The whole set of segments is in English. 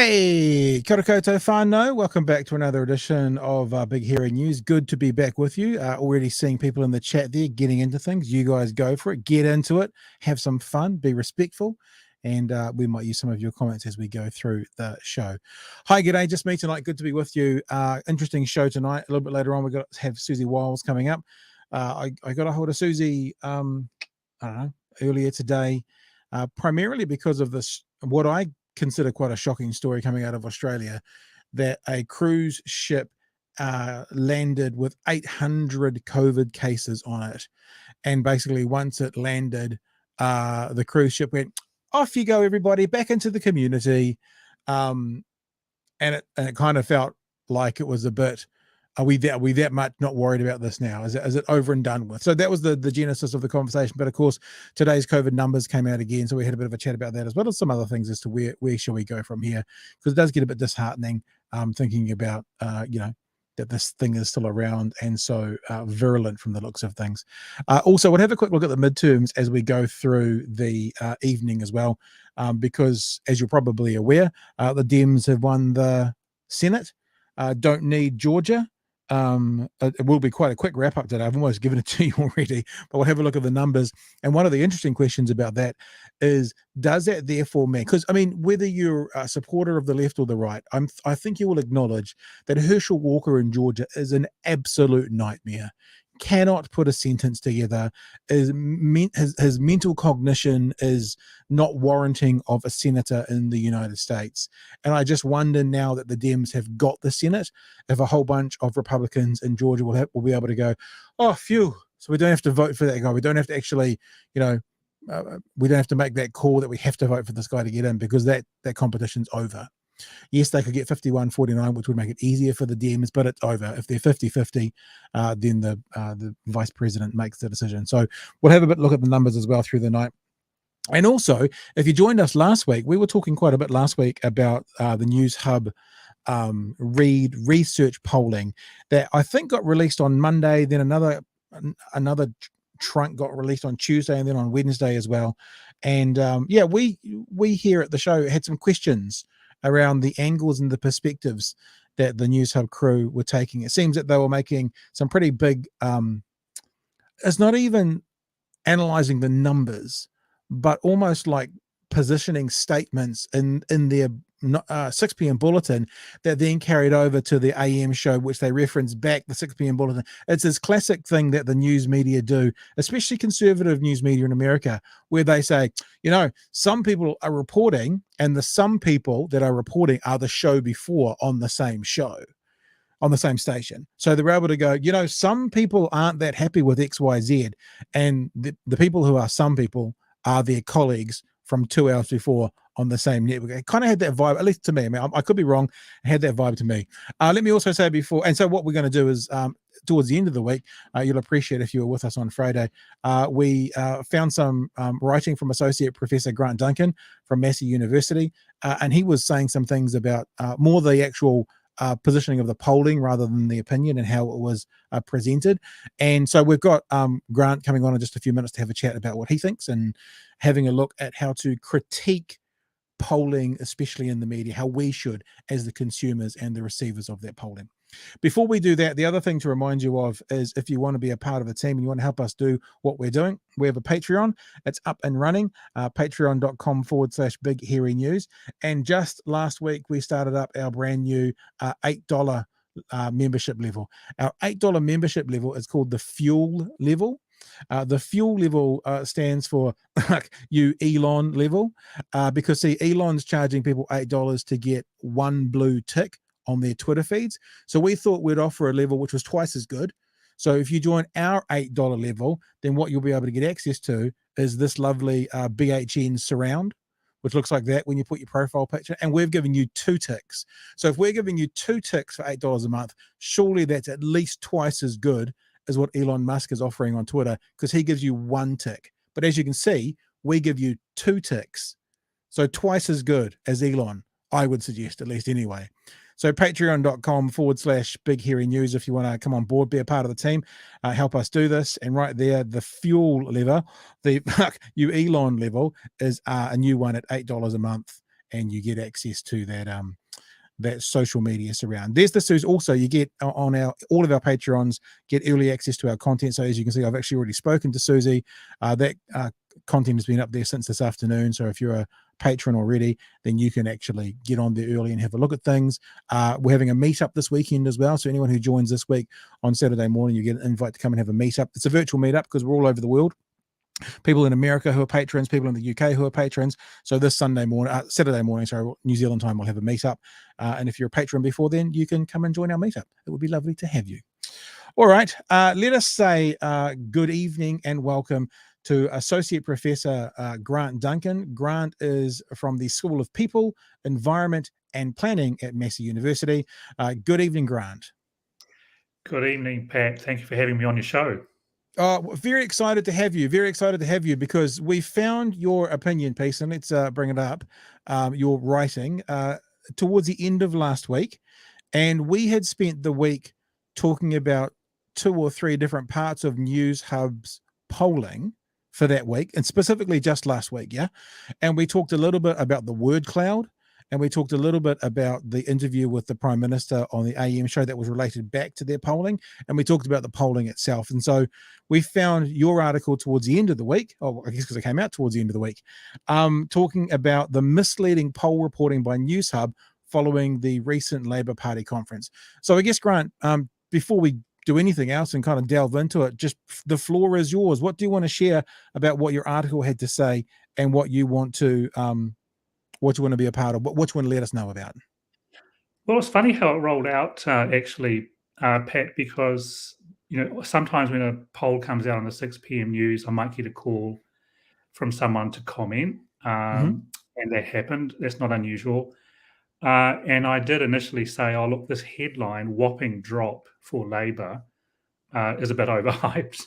Hey, kia ora koutou whānau. Welcome back to another edition of Big Hero News. Good to be back with you. Already seeing people in the chat there getting into things. You guys go for it. Get into it. Have some fun. Be respectful. And we might use some of your comments as we go through the show. Hi, g'day. Just me tonight. Good to be with you. Interesting show tonight. A little bit later on, we're going to have Siouxsie Wiles coming up. I got a hold of Siouxsie, I don't know, earlier today, primarily because of this, what I consider quite a shocking story coming out of Australia, that a cruise ship landed with 800 COVID cases on it. And basically once it landed, the cruise ship went, off you go, everybody, back into the community. And it kind of felt like it was a bit, are we that much not worried about this now? Is it over and done with? So that was the genesis of the conversation. But of course, today's COVID numbers came out again, so we had a bit of a chat about that, as well as some other things as to where shall we go from here, because it does get a bit disheartening thinking about that this thing is still around and so virulent from the looks of things. Also, we'll have a quick look at the midterms as we go through the evening as well, because as you're probably aware, the Dems have won the Senate. Don't need Georgia. It will be quite a quick wrap up today. I've almost given it to you already, but we'll have a look at the numbers. And one of the interesting questions about that is, does that therefore mean, because I mean, whether you're a supporter of the left or the right, I think you will acknowledge that Herschel Walker in Georgia is an absolute nightmare. Cannot put a sentence together. His mental cognition is not warranting of a senator in the United States. And I just wonder, now that the Dems have got the Senate, if a whole bunch of Republicans in Georgia will be able to go, oh, phew, so we don't have to vote for that guy. We don't have to actually, we don't have to make that call that we have to vote for this guy to get in, because that competition's over. Yes, they could get 51-49, which would make it easier for the Dems, but it's over. If they're 50-50, then the vice president makes the decision. So we'll have a bit look at the numbers as well through the night. And also, if you joined us last week, we were talking quite a bit last week about the Newshub Reid Research polling that I think got released on Monday, then another trunk got released on Tuesday, and then on Wednesday as well. And we here at the show had some questions around the angles and the perspectives that the Newshub crew were taking. It seems that they were making some pretty big, it's not even analyzing the numbers, but almost like positioning statements in their 6 p.m. bulletin that then carried over to the AM show, which they referenced back the 6 p.m. bulletin. It's this classic thing that the news media do, especially conservative news media in America, where they say, some people are reporting, and the some people that are reporting are the show before on the same show, on the same station. So they're able to go, some people aren't that happy with XYZ, and the people who are some people are their colleagues from 2 hours before on the same network. It kind of had that vibe, at least to me. I mean, I could be wrong. It had that vibe to me. Let me also say before, and so what we're going to do is towards the end of the week, you'll appreciate if you were with us on Friday, we found some writing from Associate Professor Grant Duncan from Massey University, and he was saying some things about more the actual positioning of the polling rather than the opinion and how it was presented. And so we've got Grant coming on in just a few minutes to have a chat about what he thinks and having a look at how to critique polling, especially in the media, how we should as the consumers and the receivers of that polling. Before we do that, the other thing to remind you of is, if you want to be a part of a team and you want to help us do what we're doing, we have a Patreon. It's up and running, patreon.com/Big Hairy News. And just last week, we started up our brand new $8 membership level. Our $8 membership level is called the Fuel level. The fuel level stands for you Elon level, because see, Elon's charging people $8 to get one blue tick on their Twitter feeds. So we thought we'd offer a level which was twice as good. So if you join our $8 level, then what you'll be able to get access to is this lovely BHN surround, which looks like that when you put your profile picture, and we've given you 2 ticks. So if we're giving you 2 ticks for $8 a month, surely that's at least twice as good as what Elon Musk is offering on Twitter, because he gives you 1 tick. But as you can see, we give you 2 ticks. So twice as good as Elon, I would suggest, at least anyway. So patreon.com/Big Hairy News if you want to come on board, be a part of the team, help us do this. And right there, the fuel lever, the you Elon level is a new one at $8 a month. and you get access to that social media surround. There's the Siouxsie. Also, you get on all of our Patreons get early access to our content. So as you can see, I've actually already spoken to Siouxsie. That content has been up there since this afternoon. So if you're a patron already, then you can actually get on there early and have a look at things. We're having a meetup this weekend as well. So anyone who joins this week on Saturday morning, you get an invite to come and have a meetup. It's a virtual meetup because we're all over the world. People in America who are patrons, people in the UK who are patrons. So this Saturday morning, sorry, New Zealand time, we'll have a meetup. And if you're a patron before then, you can come and join our meetup. It would be lovely to have you. All right. Let us say good evening and welcome to Associate Professor Grant Duncan. Grant is from the School of People, Environment and Planning at Massey University. Good evening, Grant. Good evening, Pat. Thank you for having me on your show. Very excited to have you. Very excited to have you because we found your opinion piece, and let's bring it up, your writing, towards the end of last week. And we had spent the week talking about 2 or 3 different parts of Newshub's polling for that week, and specifically just last week, yeah? And we talked a little bit about the word cloud, and we talked a little bit about the interview with the Prime Minister on the AM show that was related back to their polling, and we talked about the polling itself. And so we found your article towards the end of the week, I guess because it came out towards the end of the week, talking about the misleading poll reporting by Newshub following the recent Labour Party conference. So I guess, Grant, before we do anything else and kind of delve into it, just the floor is yours. What do you want to share about what your article had to say and what you want to be a part of? What you want to let us know about? Well, it's funny how it rolled out, actually, Pat, because sometimes when a poll comes out on the 6 p.m. news, I might get a call from someone to comment, and that happened. That's not unusual. And I did initially say, "Oh, look, this headline, whopping drop for Labour, is a bit overhyped."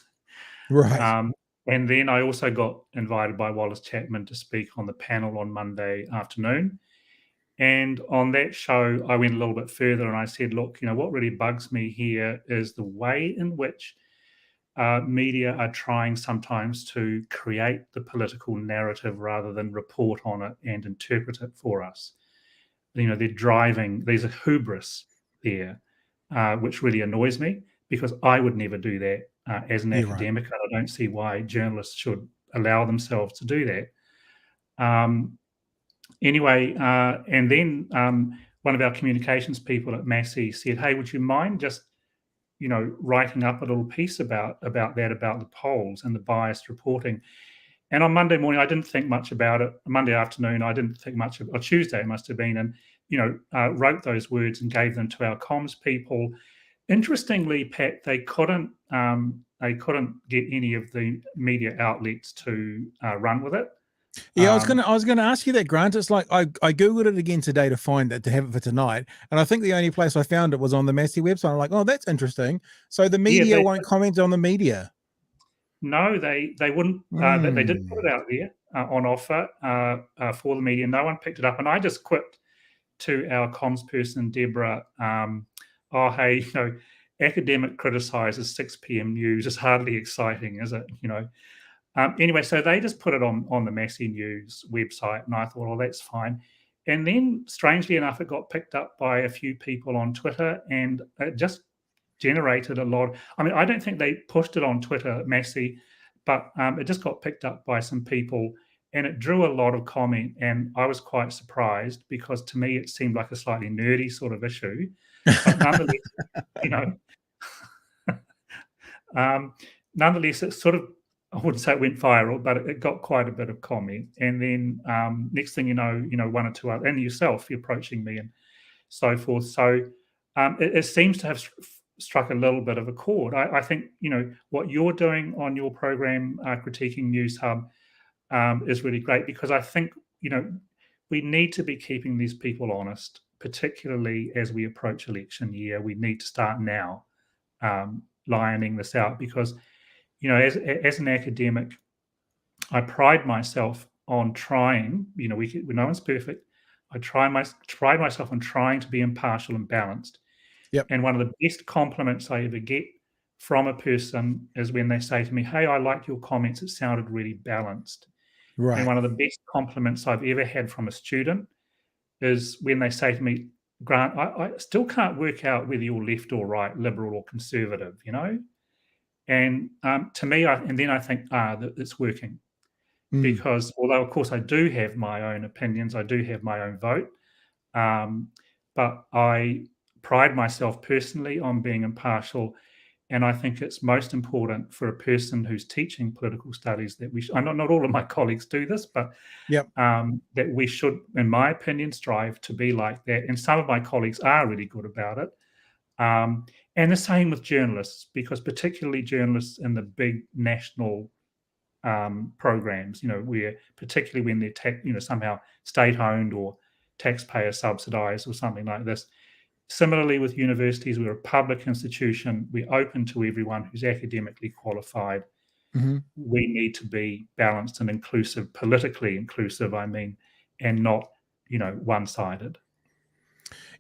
Right. And then I also got invited by Wallace Chapman to speak on the panel on Monday afternoon. And on that show, I went a little bit further and I said, look, what really bugs me here is the way in which media are trying sometimes to create the political narrative rather than report on it and interpret it for us. They're driving, there's a hubris there, which really annoys me because I would never do that as an academic. Right. I don't see why journalists should allow themselves to do that. Anyway, and then one of our communications people at Massey said, "Hey, would you mind just, writing up a little piece about the polls and the biased reporting?" And on Monday morning, I didn't think much about it. Monday afternoon, I didn't think much of, or Tuesday it must have been, and wrote those words and gave them to our comms people. Interestingly, Pat, they couldn't get any of the media outlets to run with it. Yeah, I was gonna ask you that, Grant. It's like I googled it again today to find it, to have it for tonight, and I think the only place I found it was on the Massey website. I'm like, oh, that's interesting. So the media won't comment on the media. No, they wouldn't. They did put it out there on offer for the media. No one picked it up, and I just quipped to our comms person Deborah, "Oh, hey, academic criticizes 6 p.m. news. It's hardly exciting, is it? Anyway, so they just put it on the Massey News website, and I thought, well, that's fine. And then, strangely enough, it got picked up by a few people on Twitter, and it just generated a lot. I mean, I don't think they pushed it on Twitter, Massey, but it just got picked up by some people, and it drew a lot of comment. And I was quite surprised because to me, it seemed like a slightly nerdy sort of issue, but nonetheless, nonetheless, it sort of, I wouldn't say it went viral, but it got quite a bit of comment. And then next thing you know, one or two other, and yourself, you're approaching me and so forth. So it seems to have struck a little bit of a chord. I think, what you're doing on your program, critiquing Newshub, is really great because I think, we need to be keeping these people honest, particularly as we approach election year. We need to start now lining this out because, as an academic, I pride myself on trying, no one's perfect. I pride myself on trying to be impartial and balanced. Yep. And one of the best compliments I ever get from a person is when they say to me, "Hey, I like your comments. It sounded really balanced." Right. And one of the best compliments I've ever had from a student is when they say to me, Grant, I still can't work out whether you're left or right, liberal or conservative, you know? And to me, then I think, that it's working. Mm. Because although, of course, I do have my own opinions, I do have my own vote, but I pride myself personally on being impartial. And I think it's most important for a person who's teaching political studies that I know not all of my colleagues do this, but Yep. that we should, in my opinion, strive to be like that. And some of my colleagues are really good about it. And the same with journalists, because particularly journalists in the big national programs, where particularly when they're somehow state-owned or taxpayer subsidized or something like this. Similarly, with universities, we're a public institution. We're open to everyone who's academically qualified. Mm-hmm. We need to be balanced and inclusive, politically inclusive, I mean, and not, one-sided.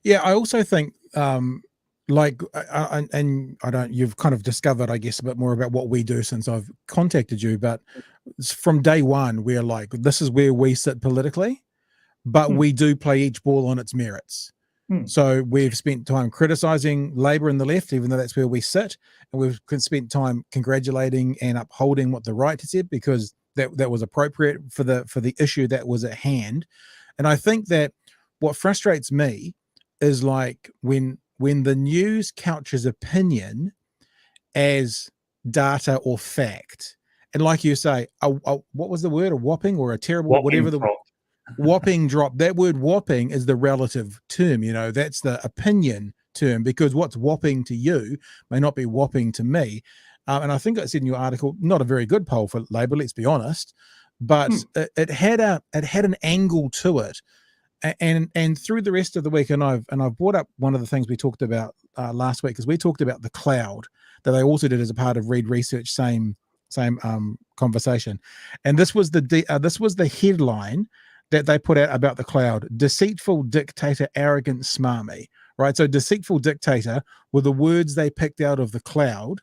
Yeah, I also think, and I don't, you've kind of discovered, I guess, a bit more about what we do since I've contacted you, but from day one, we're like, this is where we sit politically, but we do play each ball on its merits. So we've spent time criticizing Labor and the left, even though that's where we sit, and we've spent time congratulating and upholding what the right has said, because that was appropriate for the issue that was at hand. And I think that what frustrates me is like when the news couches opinion as data or fact, and like you say, what was the word? A whopping or a terrible, whatever the whopping drop. That word whopping is the relative term, that's the opinion term, because what's whopping to you may not be whopping to me. And I think I said in your article, not a very good poll for Labor, let's be honest, but it had an angle to it. And through the rest of the week, and I've brought up one of the things we talked about last week, because we talked about the cloud that I also did as a part of Reid Research, same conversation, and this was the headline that they put out about the cloud: deceitful dictator, arrogant smarmy. Right, so deceitful dictator were the words they picked out of the cloud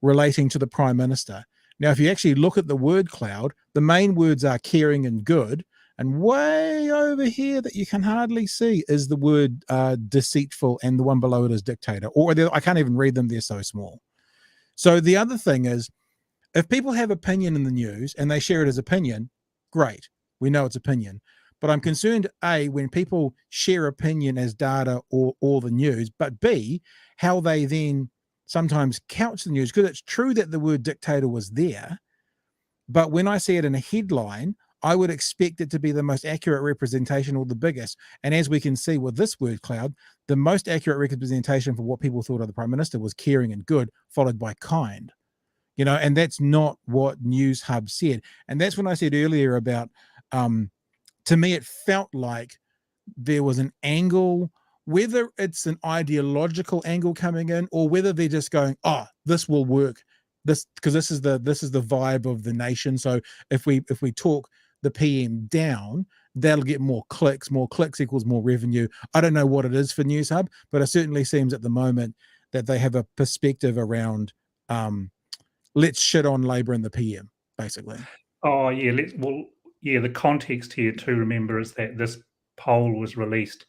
relating to the Prime Minister. Now, if you actually look at the word cloud, the main words are caring and good. And way over here that you can hardly see is the word deceitful, and the one below it is dictator. Or I can't even read them, they're so small. So the other thing is, if people have opinion in the news and they share it as opinion, great. We know it's opinion. But I'm concerned, A, when people share opinion as data or the news, but B, how they then sometimes couch the news, because it's true that the word dictator was there, but when I see it in a headline, I would expect it to be the most accurate representation or the biggest. And as we can see with this word cloud, the most accurate representation for what people thought of the Prime Minister was caring and good, followed by kind. And that's not what Newshub said. And that's when I said earlier about, to me, it felt like there was an angle, whether it's an ideological angle coming in, or whether they're just going, this will work. Because this is the vibe of the nation. So if we talk the PM down, that'll get more clicks equals more revenue. I don't know what it is for Newshub, but it certainly seems at the moment that they have a perspective around let's shit on Labor and the PM, basically. Oh yeah, the context here to remember is that this poll was released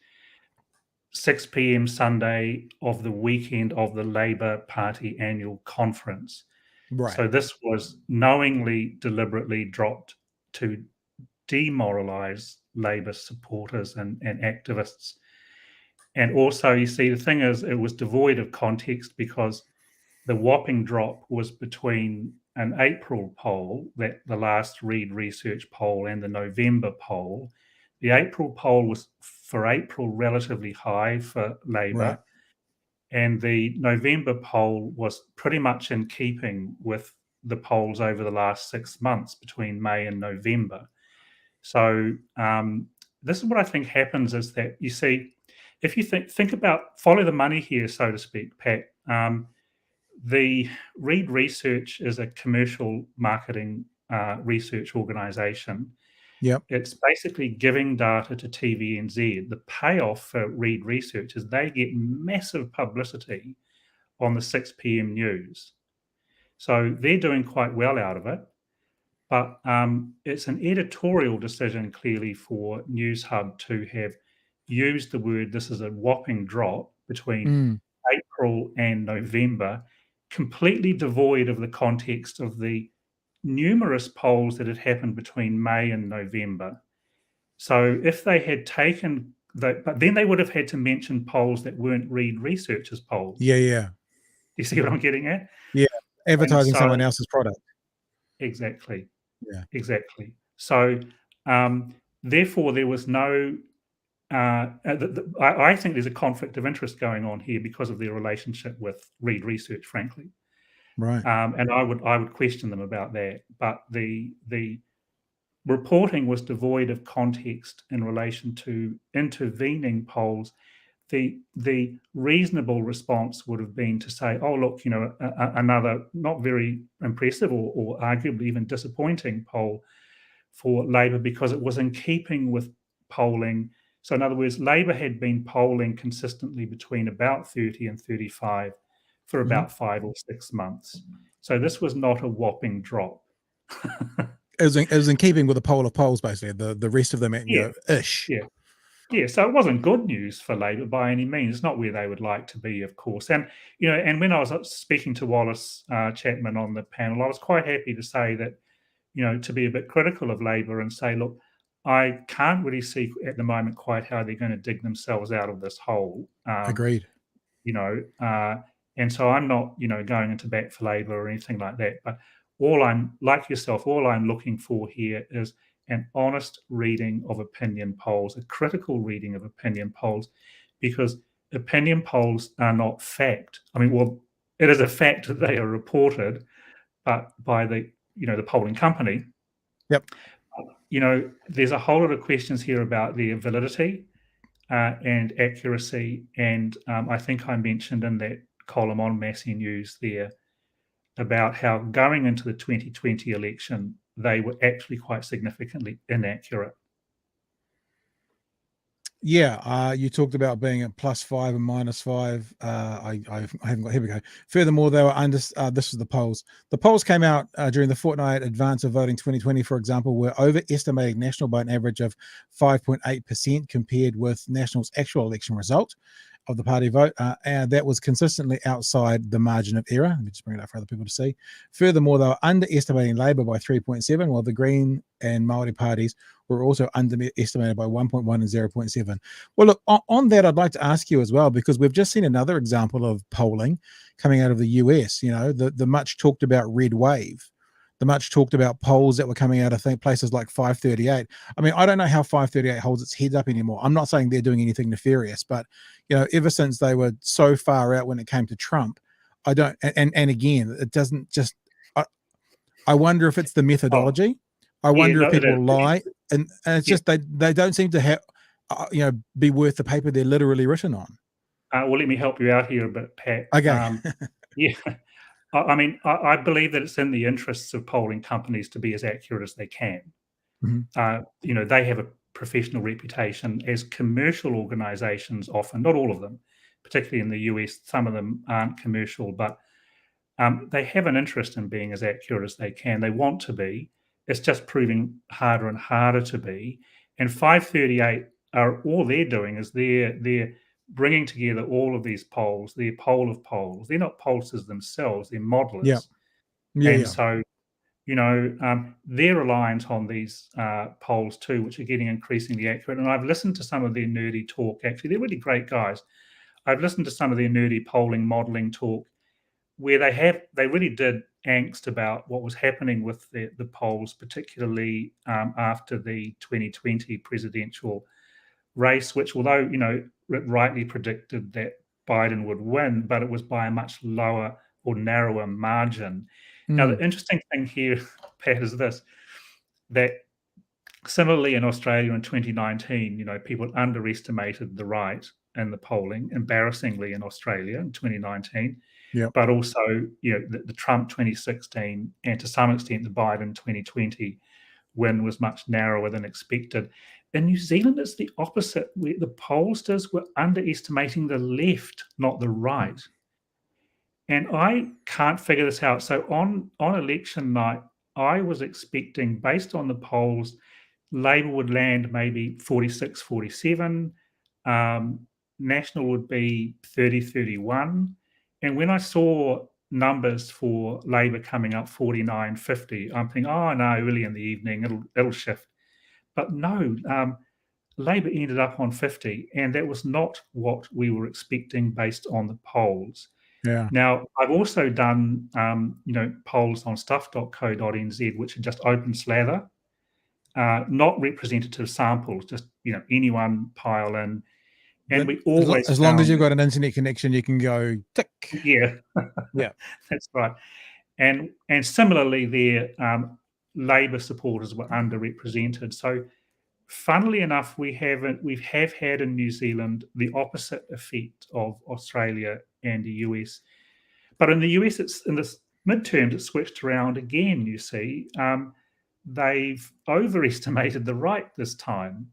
6 p.m. Sunday of the weekend of the Labor Party annual conference. Right. So this was knowingly, deliberately dropped to demoralize Labor supporters and activists. And also, you see, the thing is, it was devoid of context, because the whopping drop was between an April poll, that the last Reid Research poll, and the November poll. The April poll was, for April, relatively high for Labor. Right. And the November poll was pretty much in keeping with the polls over the last 6 months between May and November. So this is what I think happens, is that, you see, if you think about, follow the money here, so to speak, Pat. The Reid Research is a commercial marketing research organisation. Yep. It's basically giving data to TVNZ. The payoff for Reid Research is they get massive publicity on the 6 p.m. news. So they're doing quite well out of it. But it's an editorial decision, clearly, for Newshub to have used the word, this is a whopping drop between Mm. April and November, completely devoid of the context of the numerous polls that had happened between May and November. So if they had taken but then they would have had to mention polls that weren't Reid Research's polls. Yeah, yeah. You see what I'm getting at? Yeah. And Advertising so someone else's product. exactly, Yeah. exactly. So, therefore, there was no, I think there's a conflict of interest going on here because of their relationship with Reid Research, frankly. Right. And I would question them about that. But the reporting was devoid of context in relation to intervening polls. The reasonable response would have been to say, "Oh, look, another not very impressive or arguably even disappointing poll for Labor because it was in keeping with polling." So, in other words, Labor had been polling consistently between about 30 and 35 for Mhm. about 5 or 6 months. So, this was not a whopping drop. It was in keeping with the poll of polls, basically. The rest of them, Yeah, ish. yeah. Yeah, so it wasn't good news for Labor by any means. It's not where they would like to be, of course. And and when I was speaking to Wallace Chapman on the panel, I was quite happy to say that, to be a bit critical of Labor and say, look, I can't really see at the moment quite how they're going to dig themselves out of this hole. Agreed. You know, and so I'm not, going into bat for Labor or anything like that. But all I'm like yourself, all I'm looking for here is an honest reading of opinion polls, a critical reading of opinion polls, because opinion polls are not fact. I mean, well, it is a fact that they are reported, but by the polling company. Yep. There's a whole lot of questions here about their validity and accuracy. And I think I mentioned in that column on Massey News there about how going into the 2020 election, they were actually quite significantly inaccurate. Yeah, you talked about being at +5 and -5. I haven't got. Here we go. Furthermore, they were under. This is the polls. The polls came out during the fortnight advance of voting 2020, for example, were overestimating National by an average of 5.8% compared with National's actual election result of the party vote, and that was consistently outside the margin of error. Let me just bring it up for other people to see. Furthermore, they were underestimating Labor by 3.7, while the Green and Māori parties were also underestimated by 1.1 and 0.7. Well, look, on that, I'd like to ask you as well, because we've just seen another example of polling coming out of the US, the much talked about red wave, the much talked about polls that were coming out of places like 538. I mean, I don't know how 538 holds its head up anymore. I'm not saying they're doing anything nefarious, but ever since they were so far out when it came to Trump, I don't. And again, it doesn't just. I wonder if it's the methodology. I wonder if people lie, and it's just they don't seem to have be worth the paper they're literally written on. Well, let me help you out here a bit, Pat. Okay. Yeah. I mean, I believe that it's in the interests of polling companies to be as accurate as they can. Mm-hmm. They have a professional reputation as commercial organizations often, not all of them, particularly in the US, some of them aren't commercial, but they have an interest in being as accurate as they can. They want to be. It's just proving harder and harder to be. And 538 all they're doing is they're bringing together all of these polls, their poll of polls. They're not pollsters themselves, they're modelers. And so, they're reliant on these polls too, which are getting increasingly accurate. And I've listened to some of their nerdy talk. Actually, they're really great guys. I've listened to some of their nerdy polling modeling talk where they really did angst about what was happening with the polls, particularly after the 2020 presidential race, which, although it rightly predicted that Biden would win, but it was by a much lower or narrower margin. Now, the interesting thing here, Pat, is this: that similarly in Australia in 2019, people underestimated the right in the polling, embarrassingly in Australia in 2019. Yep. But also, the Trump 2016 and to some extent the Biden 2020 win was much narrower than expected. In New Zealand, it's the opposite, where the pollsters were underestimating the left, not the right. And I can't figure this out. So on election night, I was expecting, based on the polls, Labor would land maybe 46, 47. National would be 30-31. And when I saw numbers for Labor coming up 49-50, I'm thinking, oh no, early in the evening, it'll shift. But no, Labor ended up on 50, and that was not what we were expecting based on the polls. Yeah. Now, I've also done, polls on stuff.co.nz, which are just open slather, not representative samples, just, anyone pile in. And we always As long as found you've got an internet connection, you can go tick. Yeah, Yeah. that's right. And similarly, their Labor supporters were underrepresented. So, funnily enough, we have had in New Zealand the opposite effect of Australia and the US. But in the US, it's in the midterms, it switched around again. You see, they've overestimated the right this time.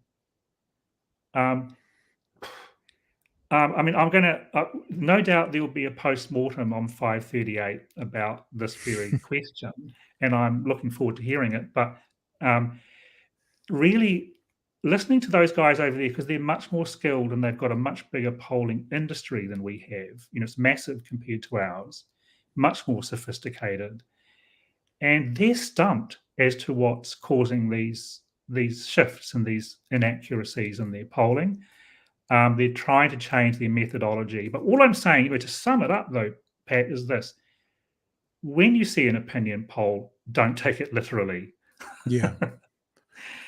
I mean, I'm going to, no doubt there will be a post-mortem on 538 about this very question, and I'm looking forward to hearing it. But really, listening to those guys over there, because they're much more skilled and they've got a much bigger polling industry than we have. It's massive compared to ours, much more sophisticated. And they're stumped as to what's causing these shifts and these inaccuracies in their polling. They're trying to change their methodology. But all I'm saying, to sum it up, though, Pat, is this. When you see an opinion poll, don't take it literally. Yeah.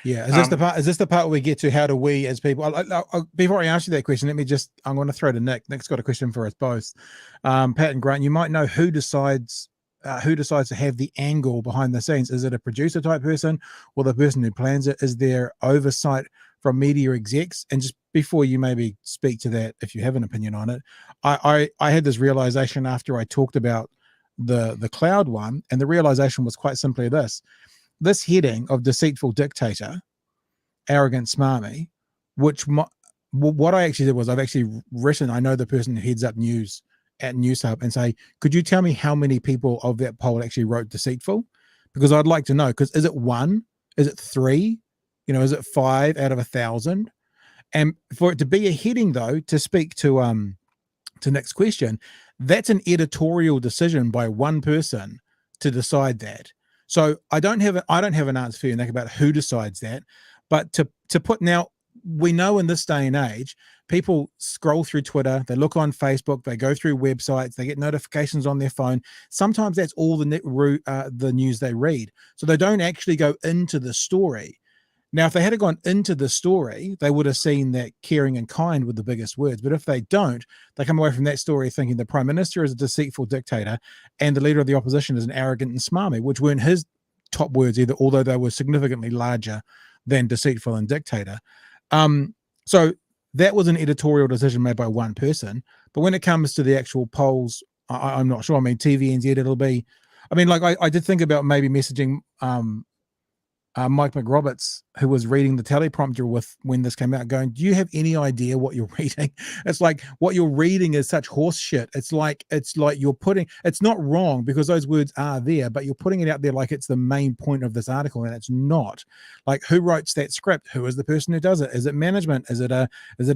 Yeah. Is this the part where we get to how do we as people, before I ask you that question, I'm going to throw to Nick. Nick's got a question for us both. Pat and Grant, you might know who decides to have the angle behind the scenes. Is it a producer type person or the person who plans it? Is there oversight from media execs? And just before you maybe speak to that, if you have an opinion on it, I had this realization after I talked about the cloud one, and the realization was quite simply this heading of deceitful dictator, arrogant smarmy, what I actually did was I've actually written, I know the person who heads up news at Newshub, and say, could you tell me how many people of that poll actually wrote deceitful? Because I'd like to know, because is it 1? Is it 3? Is it 5 out of 1,000? And for it to be a heading, though, to speak to Nick's question, that's an editorial decision by one person to decide that. So I don't have an answer for you, Nick, about who decides that. But to put, now, we know in this day and age, people scroll through Twitter, they look on Facebook, they go through websites, they get notifications on their phone. Sometimes that's all the news they read. So they don't actually go into the story. Now, if they had gone into the story, they would have seen that caring and kind were the biggest words. But if they don't, they come away from that story thinking the Prime Minister is a deceitful dictator and the Leader of the Opposition is an arrogant and smarmy, which weren't his top words either, although they were significantly larger than deceitful and dictator. So that was an editorial decision made by one person. But when it comes to the actual polls, I'm not sure. I mean, TVNZ, it'll be, I mean, like I did think about maybe messaging Mike McRoberts, who was reading the teleprompter when this came out, going, do you have any idea what you're reading? It's like what you're reading is such horse shit. It's like you're putting, it's not wrong because those words are there, but you're putting it out there like it's the main point of this article, and it's not. Like, who writes that script? Who is the person who does it? Is it management? Is it a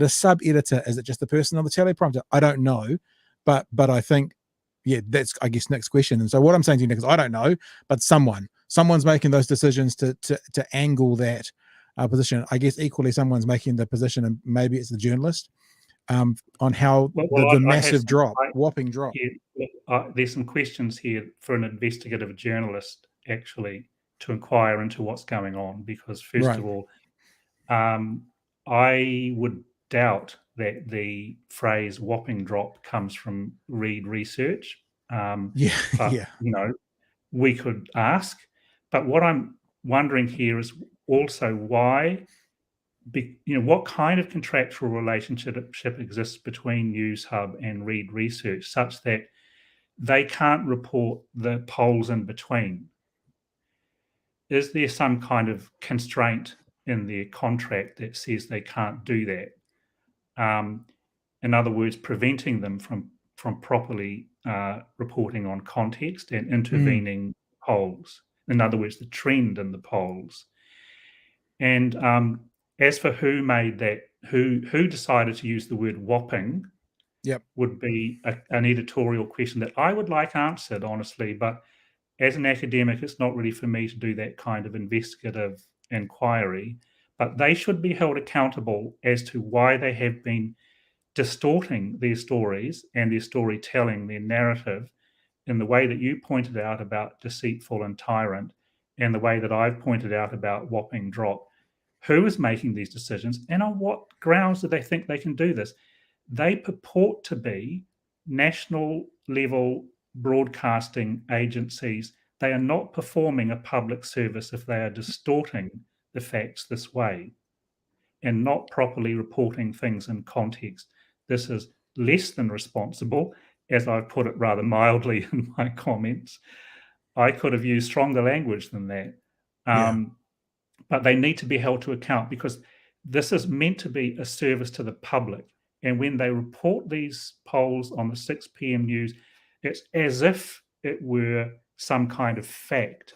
sub editor? Is it just the person on the teleprompter? I don't know, but I think, yeah, that's, I guess, Nick's question. And so what I'm saying to you, Nick, is I don't know, but someone's making those decisions to angle that position. I guess equally someone's making the position, and maybe it's the journalist, on how the massive whopping drop. There's some questions here for an investigative journalist, actually, to inquire into what's going on, because first of all, I would doubt that the phrase whopping drop comes from Reid Research. We could ask. But what I'm wondering here is also why, what kind of contractual relationship exists between Newshub and Reid Research such that they can't report the polls in between? Is there some kind of constraint in their contract that says they can't do that? In other words, preventing them from properly reporting on context and intervening polls. In other words, the trend in the polls. And As for who made that, who decided to use the word whopping, Yep. would be an editorial question that I would like answered, honestly. But as an academic, it's not really for me to do that kind of investigative inquiry. But they should be held accountable as to why they have been distorting their stories and their storytelling, their narrative, in the way that you pointed out about deceitful and tyrant, and the way that I've pointed out about whopping drop. Who is making these decisions, and on what grounds do they think they can do this? They purport to be national level broadcasting agencies. They are not performing a public service if they are distorting the facts this way and not properly reporting things in context. This is less than responsible, as I've put it rather mildly in my comments. I could have used stronger language than that. But they need to be held to account, because this is meant to be a service to the public. And when they report these polls on the 6 p.m. news, it's as if it were some kind of fact.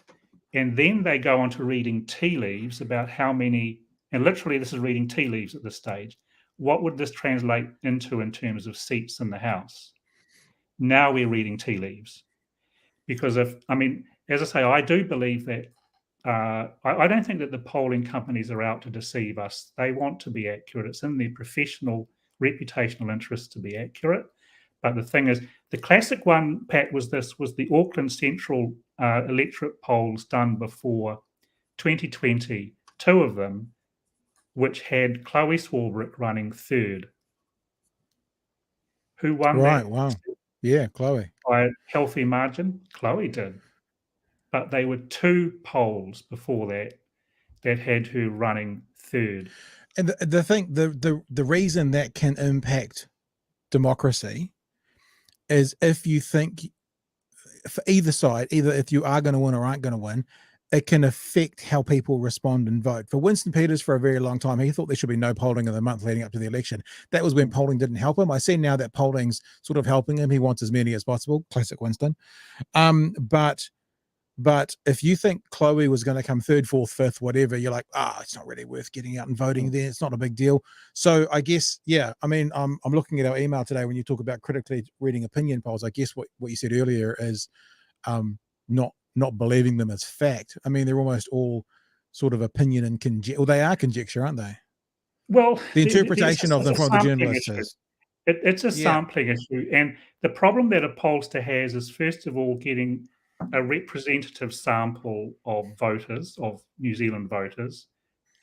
And then they go on to reading tea leaves about how many, and literally this is reading tea leaves at this stage. What would this translate into in terms of seats in the House? Now we're reading tea leaves. Because as I say, I do believe that I don't think that the polling companies are out to deceive us. They want to be accurate. It's in their professional, reputational interest to be accurate. But the thing is, the classic one, Pat, was the Auckland Central electorate polls done before 2020, 2 of them, which had Chloe Swarbrick running third. Who won Right. that? Wow. Yeah, Chloe. By a healthy margin? Chloe did. But they were 2 polls before that had her running third. And the thing, the reason that can impact democracy is if you think, for either side, either if you are going to win or aren't going to win, it can affect how people respond and vote. For Winston Peters, for a very long time, he thought there should be no polling in the month leading up to the election. That was when polling didn't help him. I see now that polling's sort of helping him. He wants as many as possible. Classic Winston. But if you think Chloe was going to come third, fourth, fifth, whatever, you're like, it's not really worth getting out and voting there. It's not a big deal. So I guess, yeah, I'm looking at our email today when you talk about critically reading opinion polls. I guess what you said earlier is not believing them as fact. They're almost all sort of opinion and conjecture. Well, they are conjecture, aren't they? Well, the interpretation of them from the journalists is. It's a sampling issue. And the problem that a pollster has is, first of all, getting a representative sample of voters, of New Zealand voters,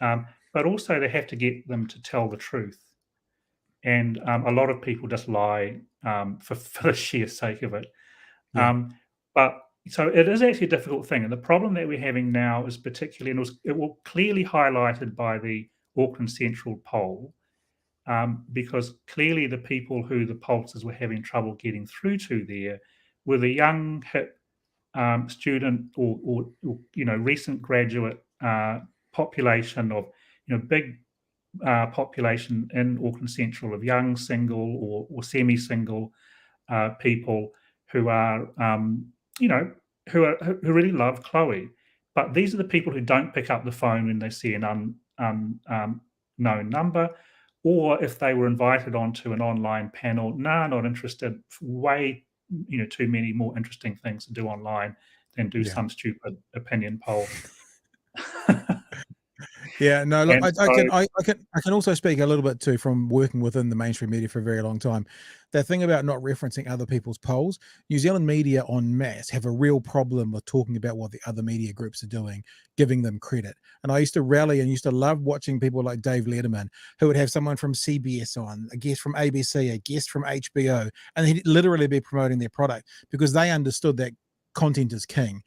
but also they have to get them to tell the truth. And a lot of people just lie for the sheer sake of it. But so it is actually a difficult thing. And the problem that we're having now is particularly, and it was clearly highlighted by the Auckland Central poll, because clearly the people who the pollsters were having trouble getting through to there were the young, hip student or recent graduate population of, big population in Auckland Central of young, single or semi-single people who are, who really love Chloe. But these are the people who don't pick up the phone when they see an unknown number, or if they were invited onto an online panel, not interested, way too many more interesting things to do online than do some stupid opinion poll. Yeah, no, look, I can also speak a little bit too from working within the mainstream media for a very long time. That thing about not referencing other people's polls, New Zealand media en masse have a real problem with talking about what the other media groups are doing, giving them credit. And I used to rally and used to love watching people like Dave Letterman, who would have someone from CBS on, a guest from ABC, a guest from HBO, and he'd literally be promoting their product because they understood that content is king.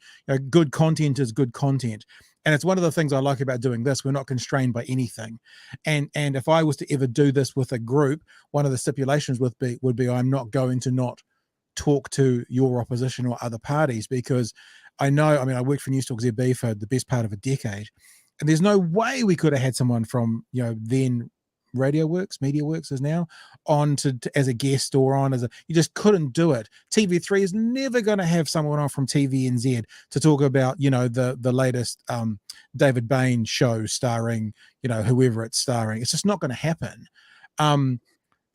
Good content is good content. And it's one of the things I like about doing this. We're not constrained by anything. And if I was to ever do this with a group, one of the stipulations would be I'm not going to not talk to your opposition or other parties, because I know, I worked for Newstalk ZB for the best part of a decade, and there's no way we could have had someone from, then MediaWorks is now on as a guest or on as you just couldn't do it. TV3 is never going to have someone on from TVNZ to talk about, the latest David Bain show starring, whoever it's starring. It's just not going to happen. And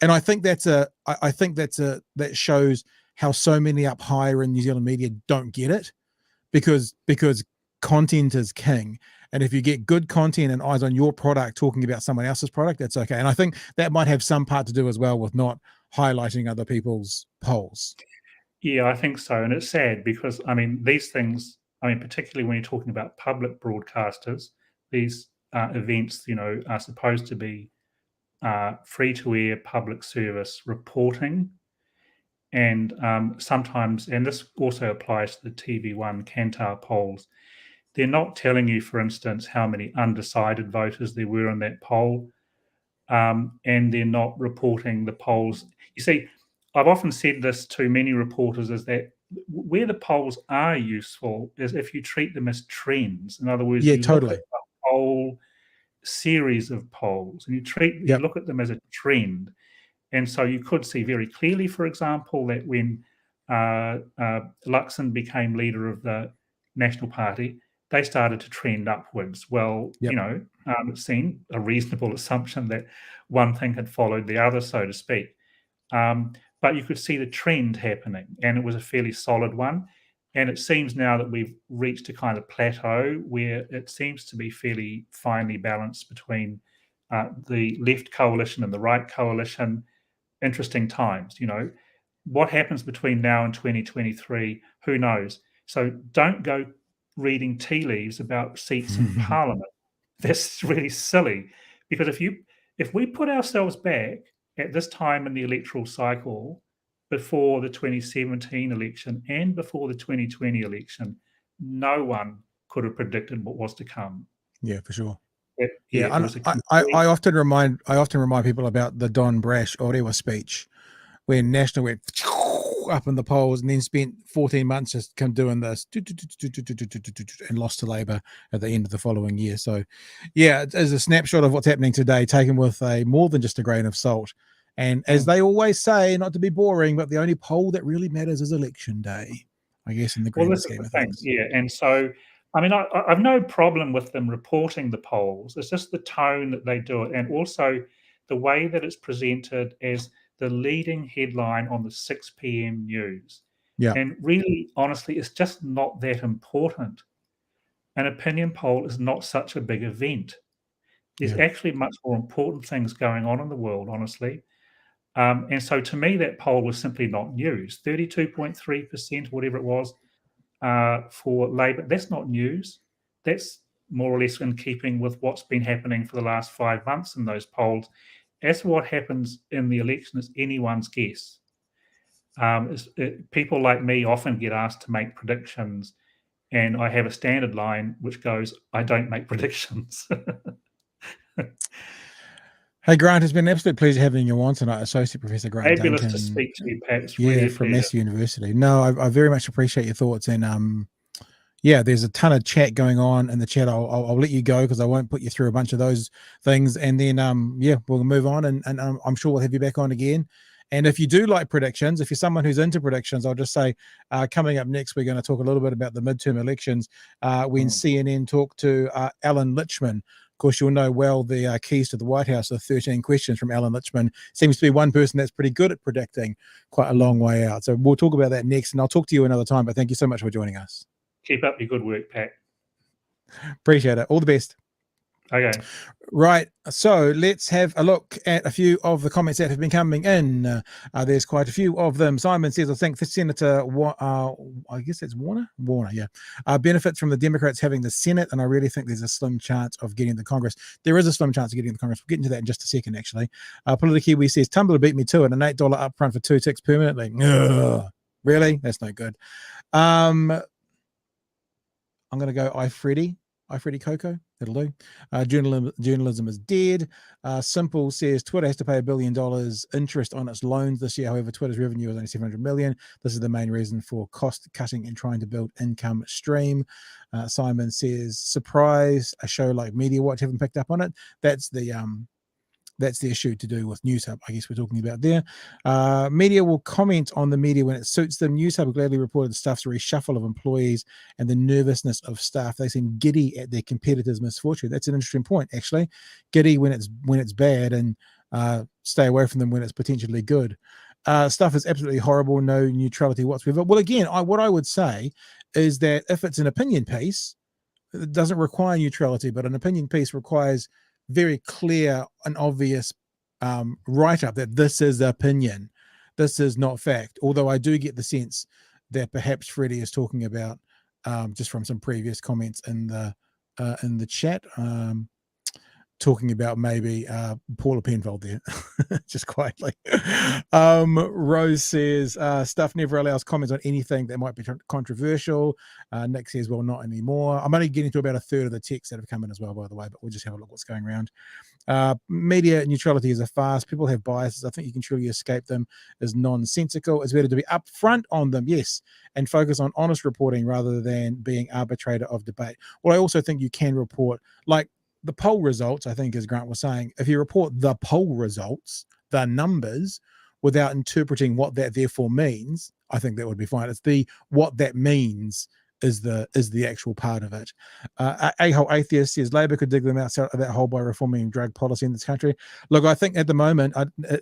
I think that shows how so many up higher in New Zealand media don't get it, because content is king. And if you get good content and eyes on your product talking about someone else's product, that's okay. And I think that might have some part to do as well with not highlighting other people's polls. Yeah, I think so. And it's sad because, these things, particularly when you're talking about public broadcasters, these events, are supposed to be free-to-air public service reporting. And sometimes, and this also applies to the TV1 Kantar polls, they're not telling you, for instance, how many undecided voters there were in that poll, and they're not reporting the polls. You see, I've often said this to many reporters, is that where the polls are useful is if you treat them as trends. In other words, Yeah, you totally. look at the whole series of polls and you look at them as a trend. And so you could see very clearly, for example, that when Luxon became leader of the National Party, they started to trend upwards. Well, it seemed a reasonable assumption that one thing had followed the other, so to speak. But you could see the trend happening, and it was a fairly solid one. And it seems now that we've reached a kind of plateau where it seems to be fairly finely balanced between the left coalition and the right coalition. Interesting times, what happens between now and 2023, who knows? So don't go reading tea leaves about seats in Parliament. That's really silly, because if we put ourselves back at this time in the electoral cycle, before the 2017 election and before the 2020 election, no one could have predicted what was to come. Yeah, for sure. It was a complete... I often remind people about the Don Brash Orewa speech, when National went up in the polls and then spent 14 months just doing this and lost to Labour at the end of the following year. So, yeah, it is a snapshot of what's happening today, taken with more than just a grain of salt. And as they always say, not to be boring, but the only poll that really matters is election day, I guess, in the grand scheme of things. Yeah, and so, I've no problem with them reporting the polls. It's just the tone that they do it, and also the way that it's presented as the leading headline on the 6 p.m. news. Yeah. And really, honestly, it's just not that important. An opinion poll is not such a big event. There's actually much more important things going on in the world, honestly. And so to me, that poll was simply not news. 32.3%, whatever it was, for Labour. That's not news. That's more or less in keeping with what's been happening for the last 5 months in those polls. As for what happens in the election, is anyone's guess. People like me often get asked to make predictions, and I have a standard line which goes, I don't make predictions. Hey, Grant, it's been an absolute pleasure having you on tonight, Associate Professor Grant Duncan. Fabulous to speak to you, Pat. It's really a from pleasure. Massey University. No, I very much appreciate your thoughts. And there's a ton of chat going on in the chat. I'll let you go because I won't put you through a bunch of those things. And then, we'll move on. And I'm sure we'll have you back on again. And if you do like predictions, if you're someone who's into predictions, I'll just say coming up next, we're going to talk a little bit about the midterm elections when CNN talked to Alan Lichman. Of course, you'll know well the keys to the White House, the 13 questions from Alan Lichman. Seems to be one person that's pretty good at predicting quite a long way out. So we'll talk about that next, and I'll talk to you another time. But thank you so much for joining us. Keep up your good work, Pat. Appreciate it. All the best. Okay. Right. So let's have a look at a few of the comments that have been coming in. There's quite a few of them. Simon says, I think the Senator, I guess it's Warner, yeah, benefits from the Democrats having the Senate, and I really think there's a slim chance of getting the Congress. There is a slim chance of getting the Congress. We'll get into that in just a second, actually. Politikiwi says, Tumblr beat me to it, an $8 upfront for 2 ticks permanently. Ugh. Really? That's no good. I'm going to go iFreddy Coco. That'll do. Journalism is dead. Simple says Twitter has to pay $1 billion interest on its loans this year. However, Twitter's revenue is only 700 million. This is the main reason for cost cutting and trying to build income stream. Simon says, surprise, a show like Media Watch haven't picked up on it. That's the That's the issue to do with Newshub, I guess we're talking about there. Media will comment on the media when it suits them. Newshub gladly reported the staff's reshuffle of employees and the nervousness of staff. They seem giddy at their competitors' misfortune. That's an interesting point, actually. Giddy when it's bad, and stay away from them when it's potentially good. Stuff is absolutely horrible, no neutrality whatsoever. Well, again, what I would say is that if it's an opinion piece, it doesn't require neutrality, but an opinion piece requires very clear and obvious write-up that this is opinion, this is not fact. Although I do get the sense that perhaps Freddie is talking about, just from some previous comments in the chat, talking about maybe Paula Penfold there, just quietly. Rose says, stuff never allows comments on anything that might be controversial. Nick says, well, not anymore. I'm only getting to about a third of the texts that have come in as well, by the way, but we'll just have a look what's going around. Media neutrality is a farce. People have biases. I think you can truly escape them is nonsensical. It's better to be upfront on them, yes, and focus on honest reporting rather than being arbitrator of debate. Well, I also think you can report, like, the poll results, I think, as Grant was saying, if you report the poll results, the numbers, without interpreting what that therefore means, I think that would be fine. It's the what that means is the actual part of it. A-hole Atheist says Labor could dig them out of that hole by reforming drug policy in this country. Look, I think at the moment,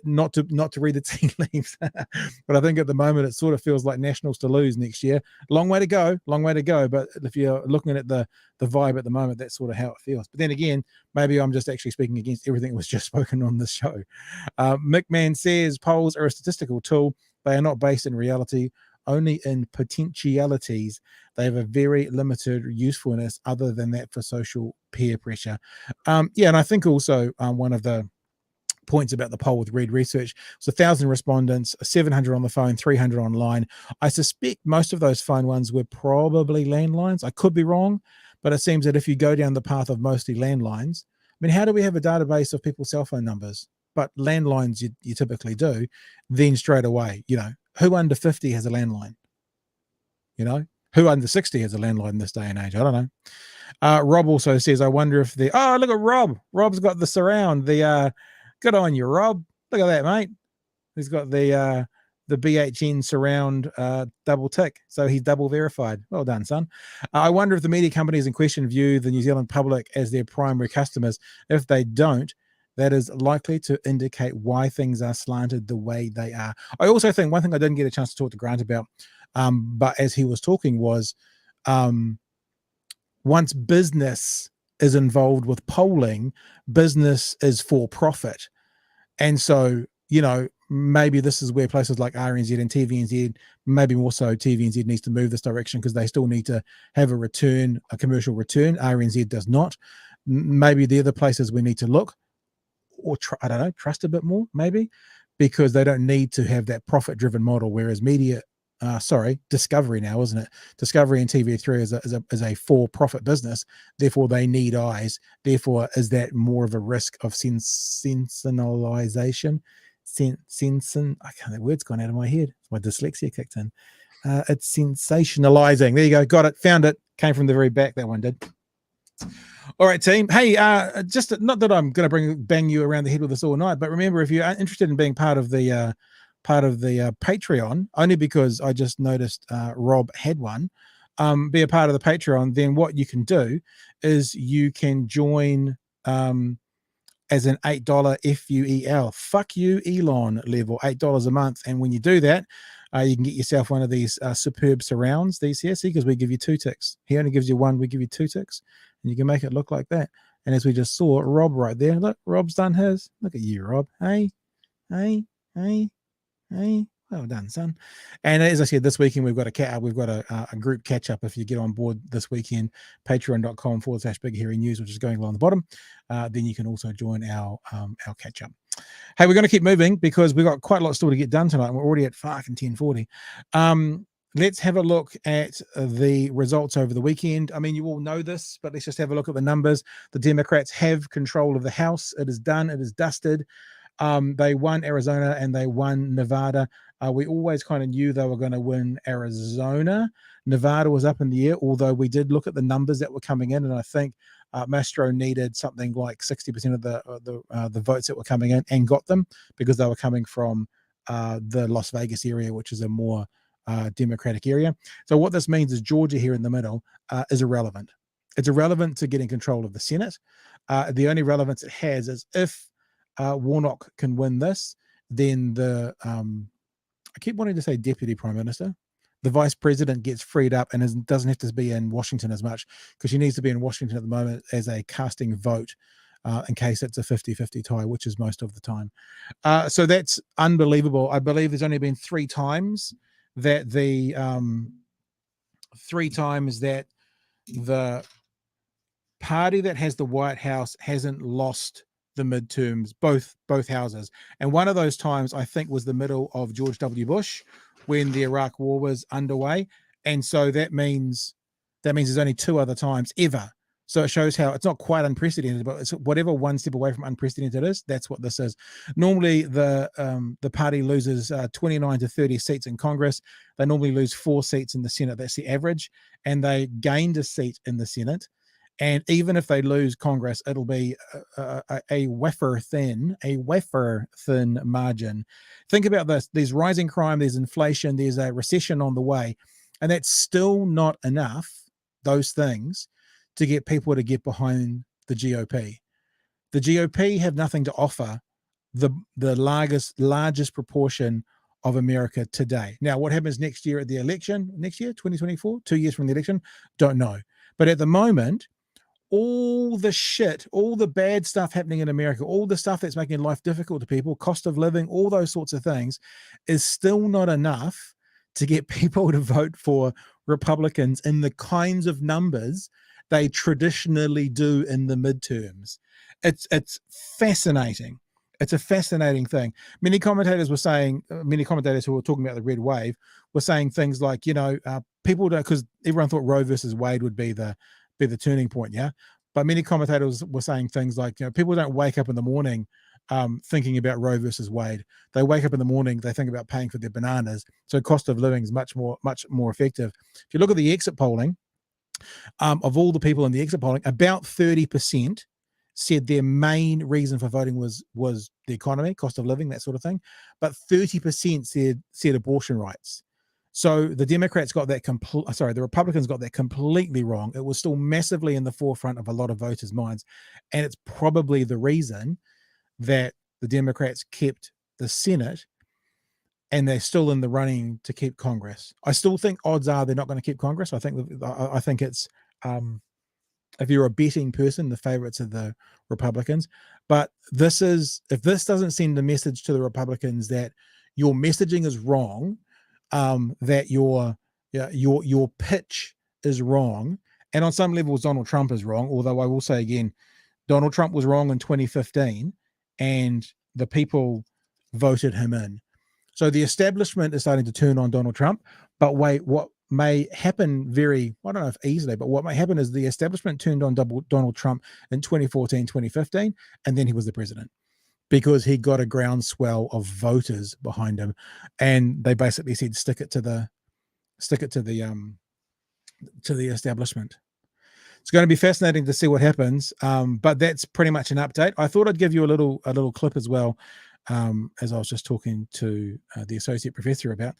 not to read the tea leaves, but I think at the moment it sort of feels like Nationals to lose next year. Long way to go. But if you're looking at the vibe at the moment, that's sort of how it feels. But then again, maybe I'm just actually speaking against everything that was just spoken on this show. McMahon says polls are a statistical tool. They are not based in reality, only in potentialities. They have a very limited usefulness other than that for social peer pressure. Yeah, and I think also one of the points about the poll with Reid Research was 1,000 respondents, 700 on the phone, 300 online. I suspect most of those phone ones were probably landlines. I could be wrong, but it seems that if you go down the path of mostly landlines, I mean, how do we have a database of people's cell phone numbers? But landlines you typically do, then straight away, who under 50 has a landline? Who under 60 has a landline in this day and age? I don't know. Rob also says, I wonder if look at Rob. Rob's got the surround. Good on you, Rob. Look at that, mate. He's got the BHN surround double tick. So he's double verified. Well done, son. I wonder if the media companies in question view the New Zealand public as their primary customers. If they don't, that is likely to indicate why things are slanted the way they are. I also think one thing I didn't get a chance to talk to Grant about, but as he was talking was, once business is involved with polling, business is for profit. And so, maybe this is where places like RNZ and TVNZ, maybe more so TVNZ, needs to move this direction because they still need to have a commercial return. RNZ does not. Maybe the other places we need to look, or trust a bit more, maybe, because they don't need to have that profit-driven model, whereas Discovery now, isn't it? Discovery and TV3 is a for-profit business. Therefore, they need eyes. Therefore, is that more of a risk of sensationalization? The word's gone out of my head. My dyslexia kicked in. It's sensationalizing. There you go. Got it. Found it. Came from the very back. That one did. All right, team. Hey, just not that I'm going to bang you around the head with this all night, but remember, if you're interested in being part of the Patreon, only because I just noticed Rob had one, be a part of the Patreon, then what you can do is you can join as an $8 FUEL, fuck you Elon level, $8 a month. And when you do that, you can get yourself one of these superb surrounds, these here, see, because we give you 2 ticks. He only gives you 1, we give you 2 ticks, and you can make it look like that. And as we just saw, Rob right there, look, Rob's done his. Look at you, Rob. Hey. Well done, son. And as I said, this weekend we've got a group catch up. If you get on board this weekend, patreon.com/Big Hairy News, which is going along the bottom, then you can also join our catch up. Hey, we're going to keep moving because we've got quite a lot still to get done tonight. We're already at fucking 10:40. Let's have a look at the results over the weekend. I mean, you all know this, but let's just have a look at the numbers. The Democrats have control of the House. It is done. It is dusted. They won Arizona and they won Nevada. We always kind of knew they were going to win Arizona. Nevada was up in the air, although we did look at the numbers that were coming in, and I think Mastro needed something like 60% of the votes that were coming in and got them because they were coming from the Las Vegas area, which is a more Democratic area. So what this means is Georgia here in the middle is irrelevant. It's irrelevant to getting control of the Senate. The only relevance it has is if Warnock can win this, then I keep wanting to say deputy prime minister, the vice president gets freed up and doesn't have to be in Washington as much because she needs to be in Washington at the moment as a casting vote in case it's a 50-50 tie, which is most of the time. So that's unbelievable. I believe there's only been three times that the party that has the White House hasn't lost the midterms, both houses. And one of those times, I think, was the middle of George W. Bush when the Iraq War was underway. And so that means there's only two other times ever. So it shows how it's not quite unprecedented, but it's whatever one step away from unprecedented is, that's what this is. Normally, the party loses 29 to 30 seats in Congress. They normally lose 4 seats in the Senate. That's the average. And they gained a seat in the Senate. And even if they lose Congress, it'll be a wafer thin margin. Think about this. There's rising crime, there's inflation, there's a recession on the way, and that's still not enough, those things, to get people to get behind the GOP. The GOP have nothing to offer the largest proportion of America today. Now, what happens next year at the election? Next year, 2024, 2 years from the election? Don't know. But at the moment, all the shit, all the bad stuff happening in America, all the stuff that's making life difficult to people, cost of living, all those sorts of things, is still not enough to get people to vote for Republicans in the kinds of numbers they traditionally do in the midterms. It's fascinating. It's a fascinating thing. Many commentators who were talking about the red wave were saying things like, people don't, because everyone thought Roe versus Wade would be the turning point, yeah. But many commentators were saying things like, people don't wake up in the morning thinking about Roe versus Wade. They wake up in the morning, they think about paying for their bananas. So cost of living is much more effective. If you look at the exit polling, of all the people in the exit polling, about 30% said their main reason for voting was the economy, cost of living, that sort of thing. But 30% said abortion rights. So the Democrats got that the Republicans got that completely wrong. It was still massively in the forefront of a lot of voters' minds. And it's probably the reason that the Democrats kept the Senate and they're still in the running to keep Congress. I still think odds are they're not going to keep Congress. I think it's, if you're a betting person, the favorites are the Republicans. But if this doesn't send a message to the Republicans that your messaging is wrong, that your pitch is wrong, and on some levels Donald Trump is wrong, although I will say again, Donald Trump was wrong in 2015 and the people voted him in. So the establishment is starting to turn on Donald Trump. But wait, what may happen I don't know if easily, but what may happen is the establishment turned on Donald Trump in 2014, 2015, and then he was the president, because he got a groundswell of voters behind him, and they basically said, stick it to the establishment. It's going to be fascinating to see what happens. But that's pretty much an update. I thought I'd give you a little clip as well, as I was just talking to the associate professor about.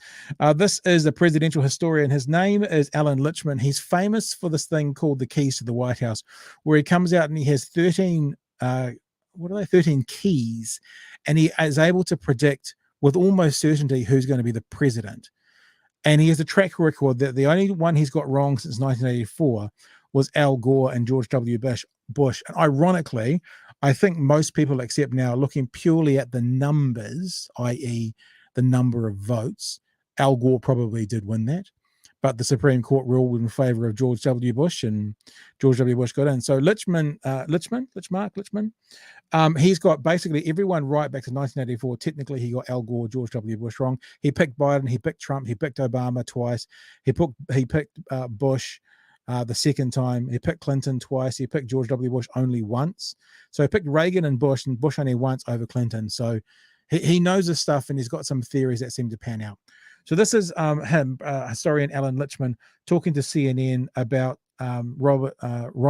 This is a presidential historian. His name is Alan Lichtman. He's famous for this thing called the Keys to the White House, where he comes out and he has 13 keys, and he is able to predict with almost certainty who's going to be the president. And he has a track record that the only one he's got wrong since 1984 was Al Gore and George W. Bush. And ironically, I think most people accept now, looking purely at the numbers, i.e. the number of votes, Al Gore probably did win that. But the Supreme Court ruled in favor of George W. Bush, and George W. Bush got in. So Lichtman, he's got basically everyone right back to 1984. Technically, he got Al Gore, George W. Bush wrong. He picked Biden, he picked Trump, he picked Obama twice. He picked Bush. the second time. He picked Clinton twice. He picked George W. Bush only once. So he picked Reagan and Bush only once over Clinton. So he knows his stuff, and he's got some theories that seem to pan out. So this is him, historian Alan Lichman, talking to CNN about Ron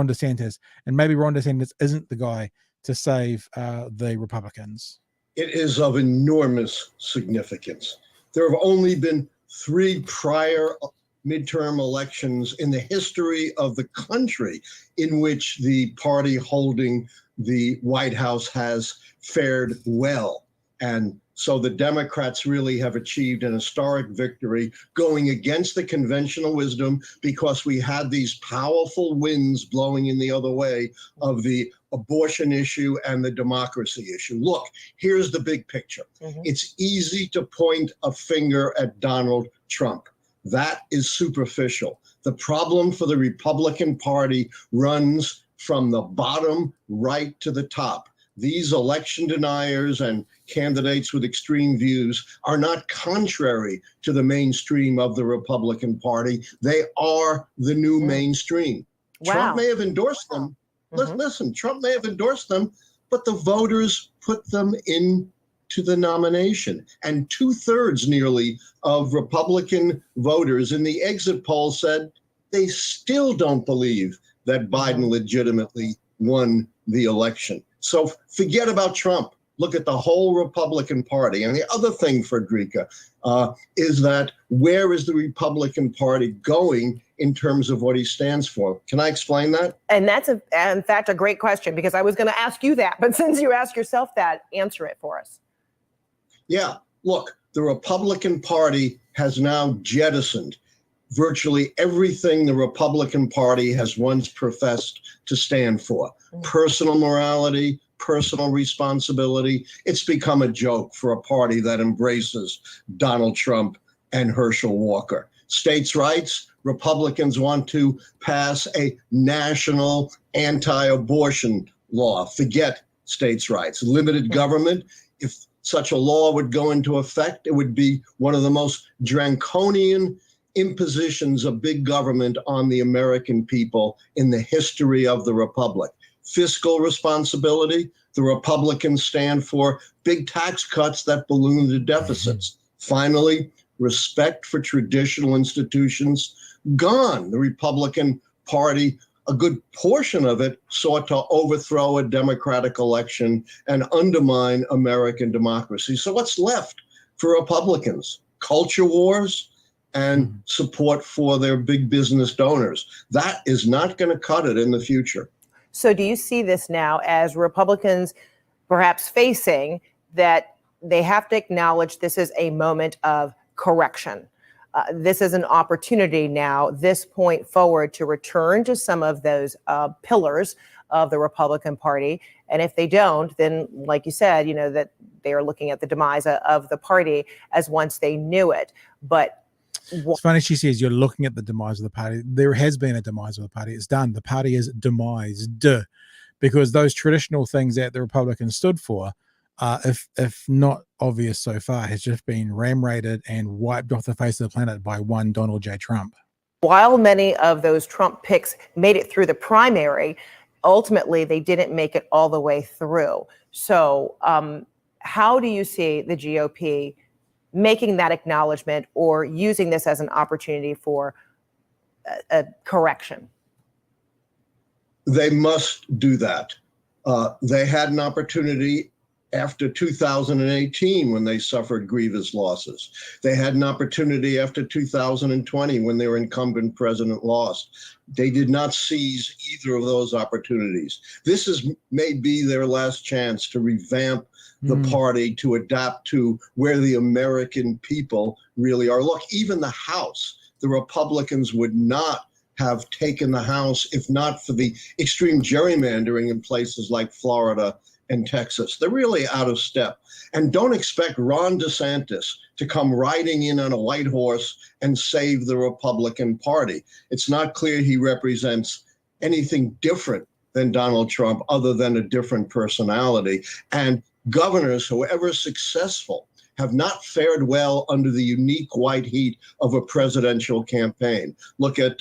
DeSantis, and maybe Ron DeSantis isn't the guy to save the Republicans. It is of enormous significance. There have only been 3 prior midterm elections in the history of the country in which the party holding the White House has fared well. And so the Democrats really have achieved an historic victory going against the conventional wisdom, because we had these powerful winds blowing in the other way of the abortion issue and the democracy issue. Look, here's the big picture. It's easy to point a finger at Donald Trump. That is superficial. The problem for the Republican Party runs from the bottom right to the top. These election deniers and candidates with extreme views are not contrary to the mainstream of the Republican Party. They are the new mainstream. Wow. Trump may have endorsed them. Listen, Trump may have endorsed them, but the voters put them into the nomination. And 2/3 nearly of Republican voters in the exit poll said they still don't believe that Biden legitimately won the election. So forget about Trump. Look at the whole Republican Party. And the other thing, Frederica, is that where is the Republican Party going in terms of what he stands for? Can I explain that? And that's, in fact, a great question, because I was going to ask you that. But since you asked yourself that, answer it for us. Yeah, look, the Republican Party has now jettisoned virtually everything the Republican Party has once professed to stand for. Personal morality, personal responsibility. It's become a joke for a party that embraces Donald Trump and Herschel Walker. States' rights, Republicans want to pass a national anti-abortion law. Forget states' rights. Limited government, if such a law would go into effect, it would be one of the most draconian impositions of big government on the American people in the history of the Republic. Fiscal responsibility, the Republicans stand for big tax cuts that balloon the deficits. Finally, respect for traditional institutions, gone. The Republican Party, a good portion of it, sought to overthrow a democratic election and undermine American democracy. So what's left for Republicans? Culture wars and support for their big business donors. That is not going to cut it in the future. So do you see this now as Republicans perhaps facing that they have to acknowledge this is a moment of correction? This is an opportunity now, this point forward, to return to some of those pillars of the Republican Party. And if they don't, then, like you said, you know, that they are looking at the demise of the party as once they knew it. But it's funny she says you're looking at the demise of the party. There has been a demise of the party. It's done. The party is demised, because those traditional things that the Republicans stood for, if not obvious so far, has just been ram-raided and wiped off the face of the planet by one Donald J. Trump. While many of those Trump picks made it through the primary, ultimately they didn't make it all the way through. So how do you see the GOP making that acknowledgement or using this as an opportunity for a correction? They must do that. They had an opportunity after 2018 when they suffered grievous losses. They had an opportunity after 2020 when their incumbent president lost. They did not seize either of those opportunities. This may be their last chance to revamp the party, to adapt to where the American people really are. Look, even the House, the Republicans would not have taken the House if not for the extreme gerrymandering in places like Florida and Texas. They're really out of step. And don't expect Ron DeSantis to come riding in on a white horse and save the Republican Party. It's not clear he represents anything different than Donald Trump, other than a different personality. And governors, however successful, have not fared well under the unique white heat of a presidential campaign. Look at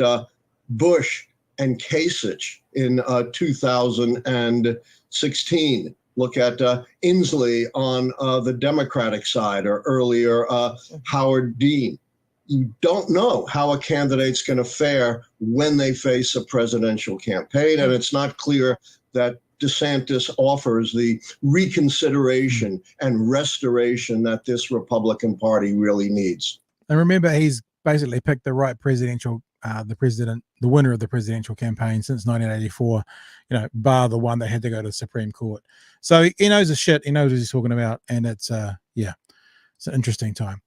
Bush and Kasich in 2016. Look at Inslee on the Democratic side, or earlier Howard Dean. You don't know how a candidate's going to fare when they face a presidential campaign, and it's not clear that DeSantis offers the reconsideration and restoration that this Republican Party really needs. And remember, he's basically picked the right presidential, the winner of the presidential campaign since 1984, bar the one that had to go to the Supreme Court. So he knows his shit. He knows what he's talking about. And it's an interesting time.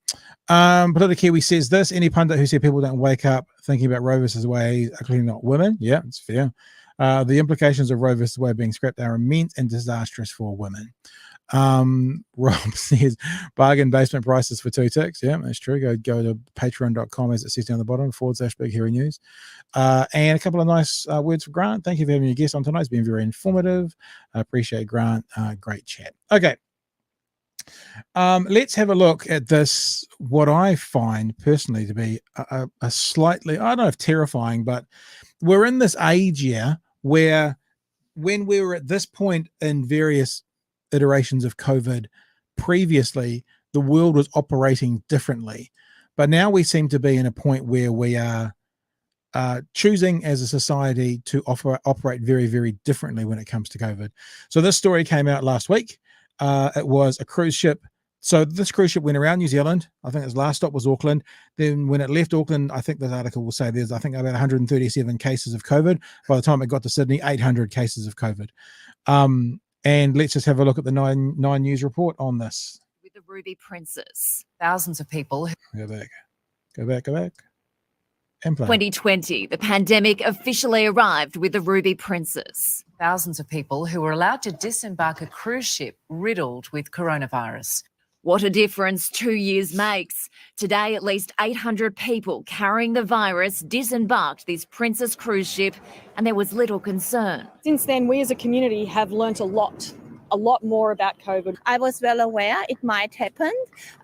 Political Kiwi says this: any pundit who said people don't wake up thinking about Roe versus Wade are clearly not women. Yeah, it's fair. The implications of Roe versus Wade being scrapped are immense and disastrous for women. Rob says bargain basement prices for 2 ticks. Yeah, that's true. Go to patreon.com, as it says down the bottom, /Big Hero News. And a couple of nice words for Grant. Thank you for having your guest on tonight. It's been very informative. I appreciate Grant. Great chat. Okay. Let's have a look at this, what I find personally to be a slightly, I don't know if terrifying, but we're in this age here where when we were at this point in various iterations of COVID previously, the world was operating differently. But now we seem to be in a point where we are choosing as a society to operate very, very differently when it comes to COVID. So this story came out last week. It was a cruise ship. So this cruise ship went around New Zealand. I think its last stop was Auckland. Then when it left Auckland, I think this article will say there's, I think, about 137 cases of COVID. By the time it got to Sydney, 800 cases of COVID. And let's just have a look at the Nine News report on this. With the Ruby Princess, thousands of people. Go back. And play. 2020, the pandemic officially arrived with the Ruby Princess. Thousands of people who were allowed to disembark a cruise ship riddled with coronavirus. What a difference 2 years makes. Today, at least 800 people carrying the virus disembarked this Princess cruise ship, and there was little concern. Since then, we as a community have learnt a lot more about COVID. I was well aware it might happen,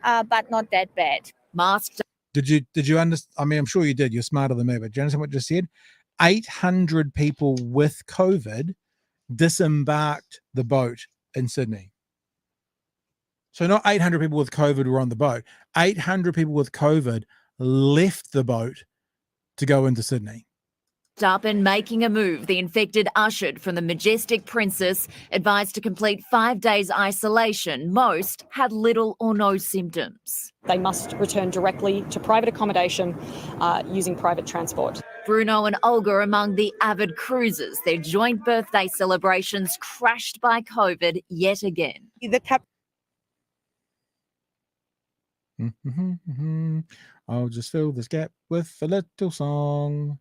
but not that bad. Masked. Did you understand? I mean, I'm sure you did. You're smarter than me, but do you understand what I just said? 800 people with COVID disembarked the boat in Sydney. So not 800 people with COVID were on the boat. 800 people with COVID left the boat to go into Sydney. Up and making a move, the infected ushered from the majestic Princess, advised to complete 5 days isolation. Most had little or no symptoms. They must return directly to private accommodation using private transport. Bruno and Olga among the avid cruisers. Their joint birthday celebrations crashed by COVID yet again. I'll just fill this gap with a little song.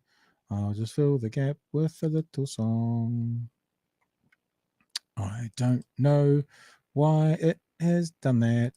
I'll just fill the gap with a little song. I don't know why it has done that.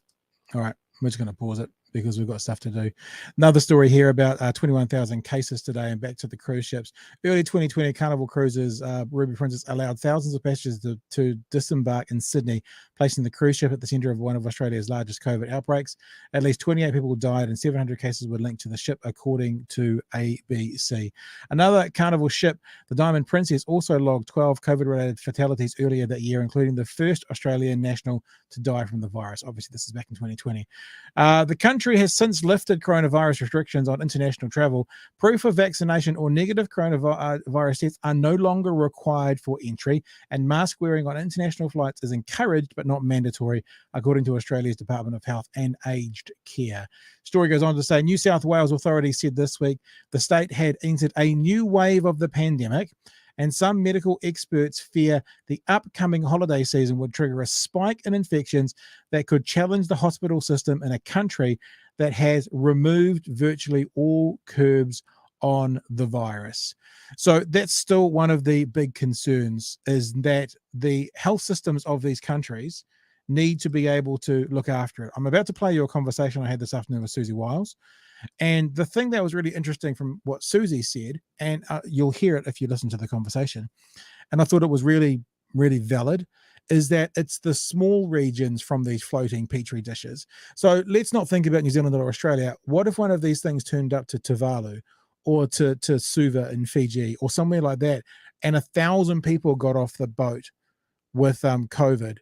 All right, we're just going to pause it because we've got stuff to do. Another story here about 21,000 cases today, and back to the cruise ships. Early 2020, Carnival Cruises Ruby Princess allowed thousands of passengers to disembark in Sydney, placing the cruise ship at the centre of one of Australia's largest COVID outbreaks. At least 28 people died and 700 cases were linked to the ship, according to ABC. Another Carnival ship, the Diamond Princess, also logged 12 COVID-related fatalities earlier that year, including the first Australian national to die from the virus. Obviously, this is back in 2020. The country has since lifted coronavirus restrictions on international travel. Proof of vaccination or negative coronavirus tests are no longer required for entry, and mask wearing on international flights is encouraged but not mandatory, according to Australia's Department of Health and Aged Care. Story goes on to say New South Wales authorities said this week the state had entered a new wave of the pandemic, and some medical experts fear the upcoming holiday season would trigger a spike in infections that could challenge the hospital system in a country that has removed virtually all curbs on the virus. So that's still one of the big concerns, is that the health systems of these countries need to be able to look after it. I'm about to play you a conversation I had this afternoon with Siouxsie Wiles. And the thing that was really interesting from what Siouxsie said, and you'll hear it if you listen to the conversation, and I thought it was really, really valid, is that it's the small regions from these floating petri dishes. So let's not think about New Zealand or Australia. What if one of these things turned up to Tuvalu or to Suva in Fiji or somewhere like that, and 1,000 people got off the boat with COVID.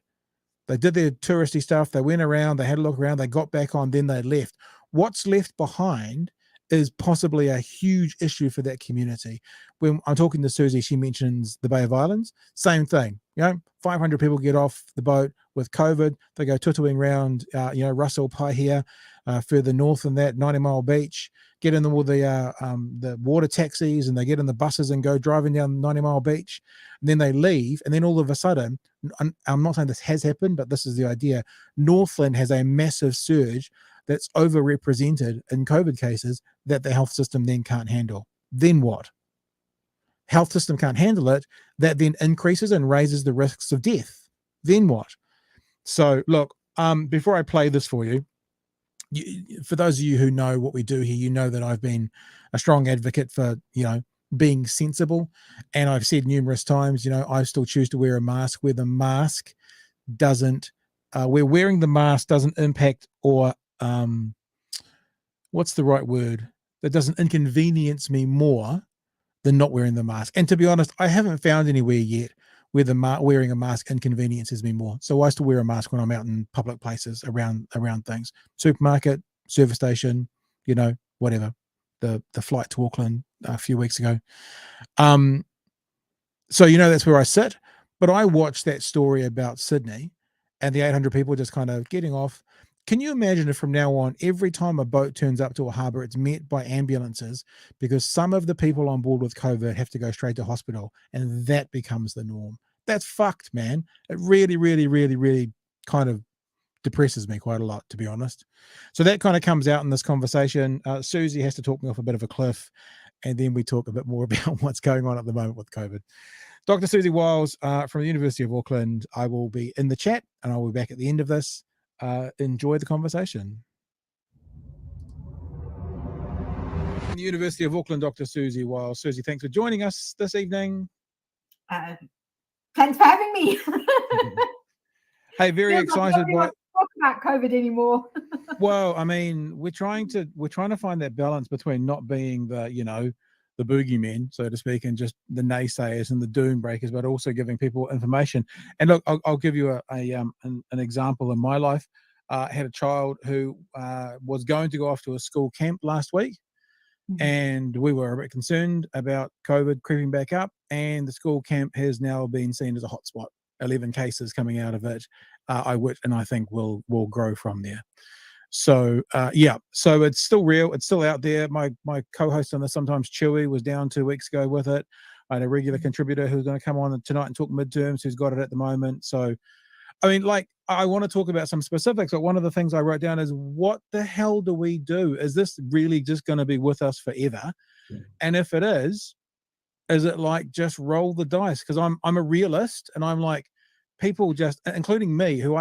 They did their touristy stuff. They went around, they had a look around, they got back on, then they left. What's left behind is possibly a huge issue for that community. When I'm talking to Siouxsie, she mentions the Bay of Islands. Same thing. 500 people get off the boat with COVID. They go tutuing around, Russell Paihia, further north than that, 90 Mile Beach, get in all the water taxis, and they get in the buses and go driving down 90 Mile Beach. And then they leave, and then all of a sudden, I'm not saying this has happened, but this is the idea. Northland has a massive surge that's overrepresented in COVID cases that the health system then can't handle. Then what? Health system can't handle it. That then increases and raises the risks of death. Then what? So look, before I play this for you, for those of you who know what we do here, you know that I've been a strong advocate for, being sensible. And I've said numerous times, I still choose to wear a mask where the mask doesn't, where wearing the mask doesn't impact or, what's the right word? That doesn't inconvenience me more than not wearing the mask. And to be honest, I haven't found anywhere yet where wearing a mask inconveniences me more. So I still wear a mask when I'm out in public places around things, supermarket, service station, whatever. The flight to Auckland a few weeks ago. So that's where I sit. But I watched that story about Sydney and the 800 people just kind of getting off. Can you imagine if from now on, every time a boat turns up to a harbour, it's met by ambulances because some of the people on board with COVID have to go straight to hospital, and that becomes the norm? That's fucked, man. It really, really, really, really kind of depresses me quite a lot, to be honest. So that kind of comes out in this conversation. Siouxsie has to talk me off a bit of a cliff, and then we talk a bit more about what's going on at the moment with COVID. Dr. Siouxsie Wiles from the University of Auckland. I will be in the chat, and I'll be back at the end of this. Enjoy the conversation. From the University of Auckland, Dr. Siouxsie Wiles. Siouxsie, thanks for joining us this evening. Thanks for having me. Hey, very excited by talk about COVID anymore. Well, I mean, we're trying to find that balance between not being the boogeymen, so to speak, and just the naysayers and the doom breakers, but also giving people information. And look, I'll give you an example in my life. I had a child who was going to go off to a school camp last week, and we were a bit concerned about COVID creeping back up, and the school camp has now been seen as a hotspot. 11 cases coming out of it, and I think will grow from there. So so it's still real, it's still out there. My co-host on this, Sometimes Chewy, was down 2 weeks ago with it. I had a regular contributor who's going to come on tonight and talk midterms, who's got it at the moment. So I mean, I want to talk about some specifics, but one of the things I wrote down is, what the hell do we do? Is this really just going to be with us forever? And if it is it just roll the dice? Because I'm a realist, and I'm like, people just, including me, who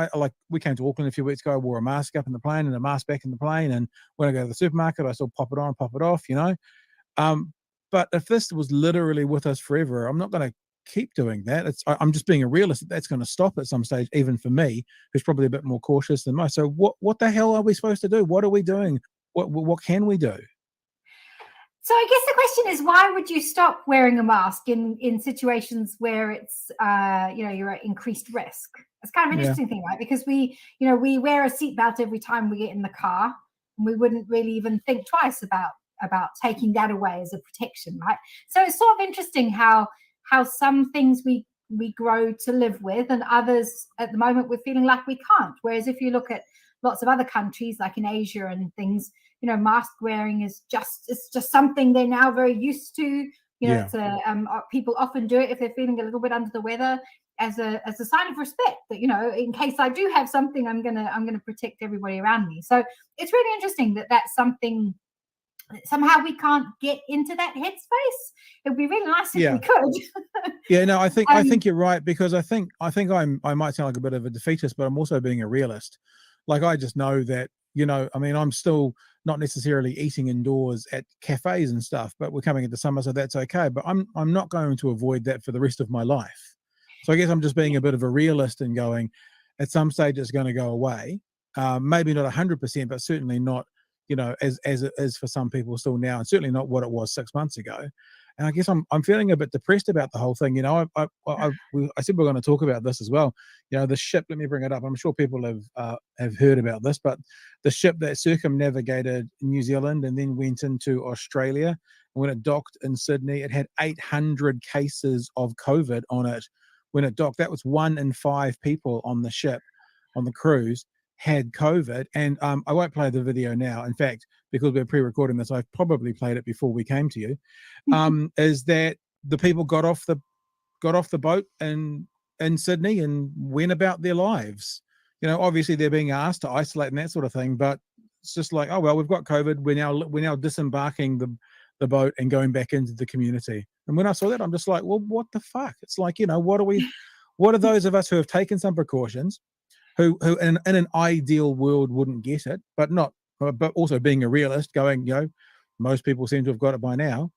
we came to Auckland a few weeks ago, I wore a mask up in the plane and a mask back in the plane, and when I go to the supermarket, I still pop it on, pop it off, but if this was literally with us forever, I'm not going to keep doing that. I'm just being a realist. That's going to stop at some stage, even for me, who's probably a bit more cautious than most. So what the hell are we supposed to do? What are we doing? What can we do? So I guess the question is, why would you stop wearing a mask in situations where it's you're at increased risk? It's kind of an interesting thing, right? Because we wear a seatbelt every time we get in the car, and we wouldn't really even think twice about taking that away as a protection, right? So it's sort of interesting how some things we grow to live with, and others at the moment we're feeling like we can't. Whereas if you look at lots of other countries, like in Asia and things, mask wearing is just something they're now very used to. People often do it if they're feeling a little bit under the weather, as a sign of respect, that in case I do have something, I'm gonna protect everybody around me. So it's really interesting that that's something somehow we can't get into that headspace. It would be really nice if we could. I think you're right, because I think I might sound like a bit of a defeatist, but I'm also being a realist. Like, I just know that, I'm still not necessarily eating indoors at cafes and stuff, but we're coming into summer, so that's okay. But I'm not going to avoid that for the rest of my life. So I guess I'm just being a bit of a realist and going, at some stage it's going to go away. Maybe not 100%, but certainly not you know, as it is for some people still now, and certainly not what it was 6 months ago. And I guess I'm feeling a bit depressed about the whole thing. You know, I said we're going to talk about this as well. You know, the ship. Let me bring it up. I'm sure people have heard about this, but the ship that circumnavigated New Zealand and then went into Australia. When it docked in Sydney, it had 800 cases of COVID on it. When it docked, that was 1 in 5 people on the ship, on the cruise, had COVID. And I won't play the video now. In fact, because we're pre-recording this, I've probably played it before we came to you. Is that the people got off the boat in Sydney and went about their lives. You know, obviously they're being asked to isolate and that sort of thing, but it's just like, oh well, we've got COVID. We're now disembarking the boat and going back into the community. And when I saw that, I'm just like, well, what the fuck? It's like, you know, what are those of us who have taken some precautions, who in an ideal world wouldn't get it, but also being a realist, going, you know, most people seem to have got it by now.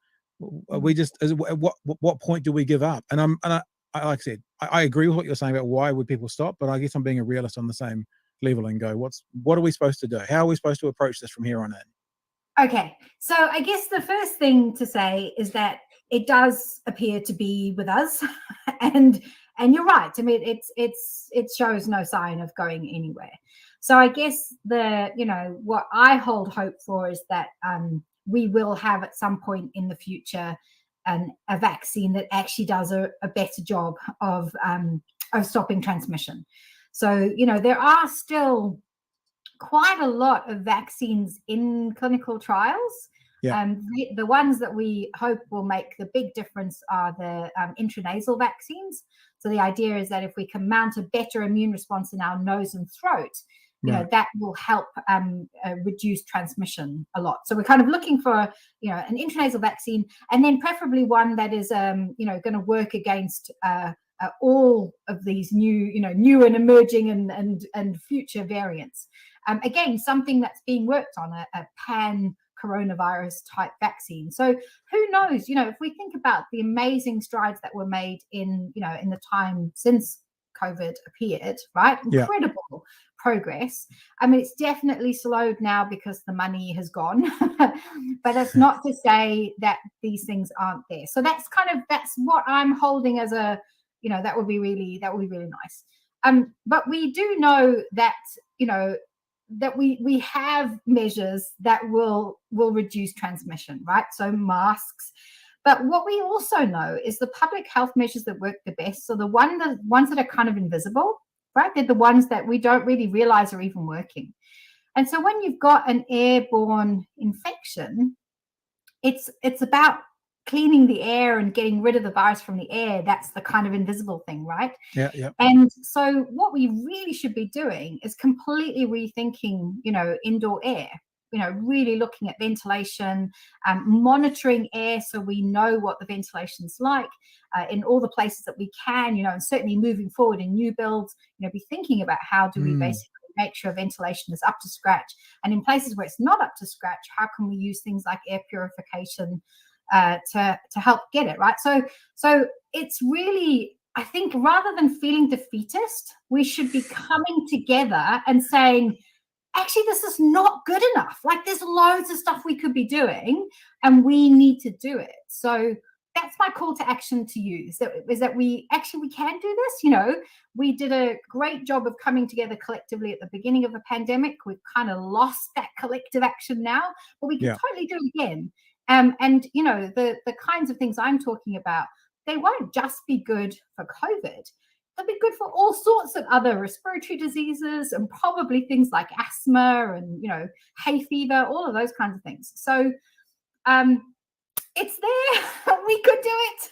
We just, at what point do we give up? And I like I said, I agree with what you're saying about why would people stop, but I guess I'm being a realist on the same level and go, what are we supposed to do? How are we supposed to approach this from here on in? Okay, so I guess the first thing to say is that it does appear to be with us, and you're right. I mean, it shows no sign of going anywhere. So I guess what I hold hope for is that we will have at some point in the future a vaccine that actually does a better job of stopping transmission. So there are still quite a lot of vaccines in clinical trials. Yeah. The ones that we hope will make the big difference are the intranasal vaccines. So the idea is that if we can mount a better immune response in our nose and throat, that will help reduce transmission a lot. So we're kind of looking for, an intranasal vaccine, and then preferably one that is, going to work against all of these new and emerging and future variants. Again, something that's being worked on, a pan coronavirus type vaccine. So who knows, if we think about the amazing strides that were made in the time since COVID appeared, right? Incredible progress. I mean, it's definitely slowed now because the money has gone, but that's not to say that these things aren't there. So that's what I'm holding as a, that would be really nice. But we do know that, that we have measures that will reduce transmission, right? So masks. But what we also know is the public health measures that work the best. So the ones that are kind of invisible, right? They're the ones that we don't really realize are even working. And so when you've got an airborne infection, it's about cleaning the air and getting rid of the virus from the air. That's the kind of invisible thing, right? Yeah. And so what we really should be doing is completely rethinking, indoor air, really looking at ventilation, monitoring air so we know what the ventilation's like in all the places that we can, and certainly moving forward in new builds, be thinking about how do we basically make sure ventilation is up to scratch. And in places where it's not up to scratch, how can we use things like air purification to help get it right? So it's really, I think, rather than feeling defeatist, we should be coming together and saying, actually, this is not good enough. Like, there's loads of stuff we could be doing, and we need to do it. So that's my call to action to you, is that we can do this. We did a great job of coming together collectively at the beginning of the pandemic. We've kind of lost that collective action now, but we can totally do it again. And the kinds of things I'm talking about, they won't just be good for COVID. They'll be good for all sorts of other respiratory diseases, and probably things like asthma and hay fever, all of those kinds of things. So it's there. We could do it.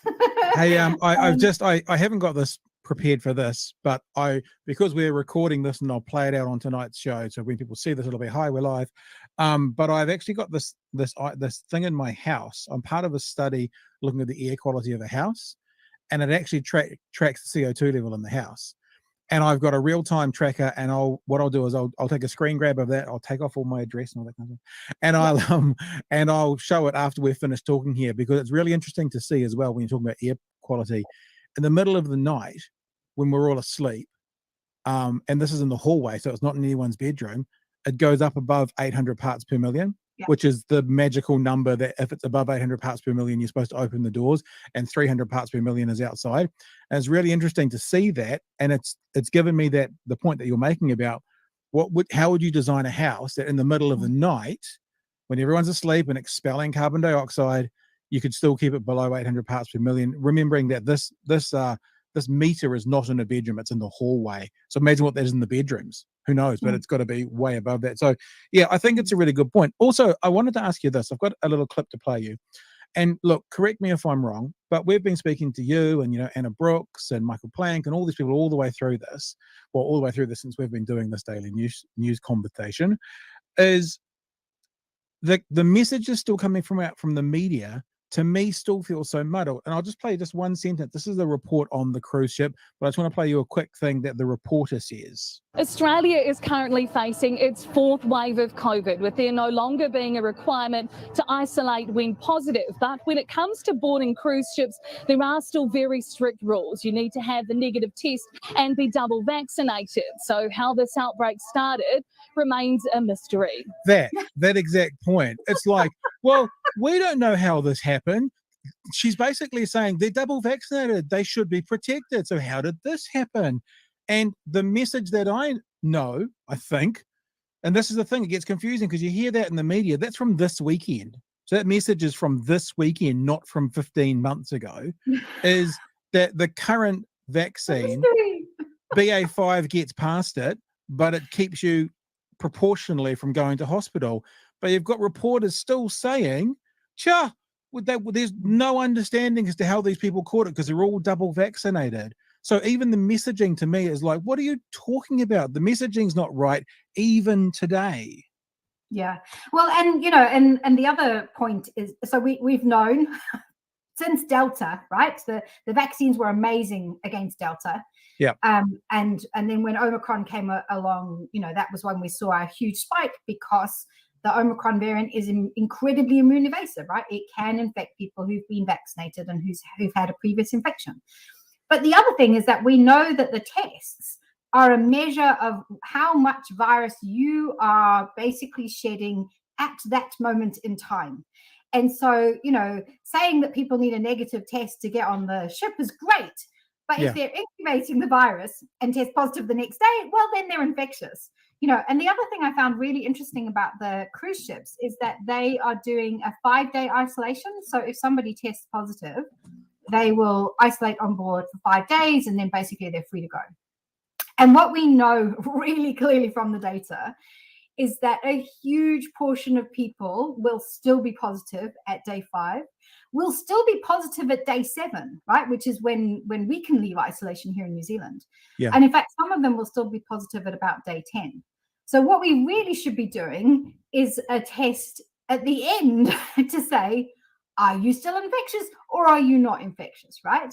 Hey, I haven't got this prepared for this, but because we're recording this, and I'll play it out on tonight's show, so when people see this, it'll be hi, we're live. But I've actually got this thing in my house. I'm part of a study looking at the air quality of a house, and it actually tracks the CO2 level in the house. And I've got a real-time tracker, and what I'll do is I'll take a screen grab of that. I'll take off all my address and all that kind of stuff, and I'll show it after we're finished talking here, because it's really interesting to see as well when you're talking about air quality. In the middle of the night, when we're all asleep, and this is in the hallway, so it's not in anyone's bedroom, it goes up above 800 parts per million, which is the magical number that if it's above 800 parts per million, you're supposed to open the doors, and 300 parts per million is outside. And it's really interesting to see that. And it's given me that the point that you're making about how would you design a house that in the middle of the night, when everyone's asleep and expelling carbon dioxide, you could still keep it below 800 parts per million, remembering that this meter is not in a bedroom, it's in the hallway. So imagine what that is in the bedrooms. Who knows? But it's got to be way above that. So yeah, I think it's a really good point. Also, I wanted to ask you this. I've got a little clip to play you. And look, correct me if I'm wrong, but we've been speaking to you and, Anna Brooks and Michael Plank and all these people all the way through this, since we've been doing this daily news conversation, is the message is still coming from the media, to me, still feels so muddled. And I'll just play just one sentence. This is the report on the cruise ship, but I just want to play you a quick thing that the reporter says. Australia is currently facing its fourth wave of COVID, with there no longer being a requirement to isolate when positive. But when it comes to boarding cruise ships, there are still very strict rules. You need to have the negative test and be double vaccinated. So how this outbreak started remains a mystery. That exact point. It's like, well, we don't know how this happened. She's basically saying they're double vaccinated. They should be protected. So how did this happen? And the message that I know, I think, and this is the thing, it gets confusing because you hear that in the media, that's from this weekend. So that message is from this weekend, not from 15 months ago, is that the current vaccine, BA5 gets past it, but it keeps you proportionally from going to hospital. But you've got reporters still saying, there's no understanding as to how these people caught it because they're all double vaccinated. So even the messaging to me is like, what are you talking about? The messaging's not right even today. Yeah. Well, and and the other point is, so we've known since Delta, right? The vaccines were amazing against Delta. Yeah. And then when Omicron came along, that was when we saw a huge spike because the Omicron variant is incredibly immune evasive, right? It can infect people who've been vaccinated and who've had a previous infection. But the other thing is that we know that the tests are a measure of how much virus you are basically shedding at that moment in time. And so, saying that people need a negative test to get on the ship is great. But if they're incubating the virus and test positive the next day, well, then they're infectious. And the other thing I found really interesting about the cruise ships is that they are doing a 5-day isolation. So if somebody tests positive, they will isolate on board for 5 days and then basically they're free to go. And what we know really clearly from the data is that a huge portion of people will still be positive at day 5, will still be positive at day 7, right? Which is when we can leave isolation here in New Zealand. Yeah. And in fact, some of them will still be positive at about day 10. So what we really should be doing is a test at the end to say, are you still infectious or are you not infectious, right?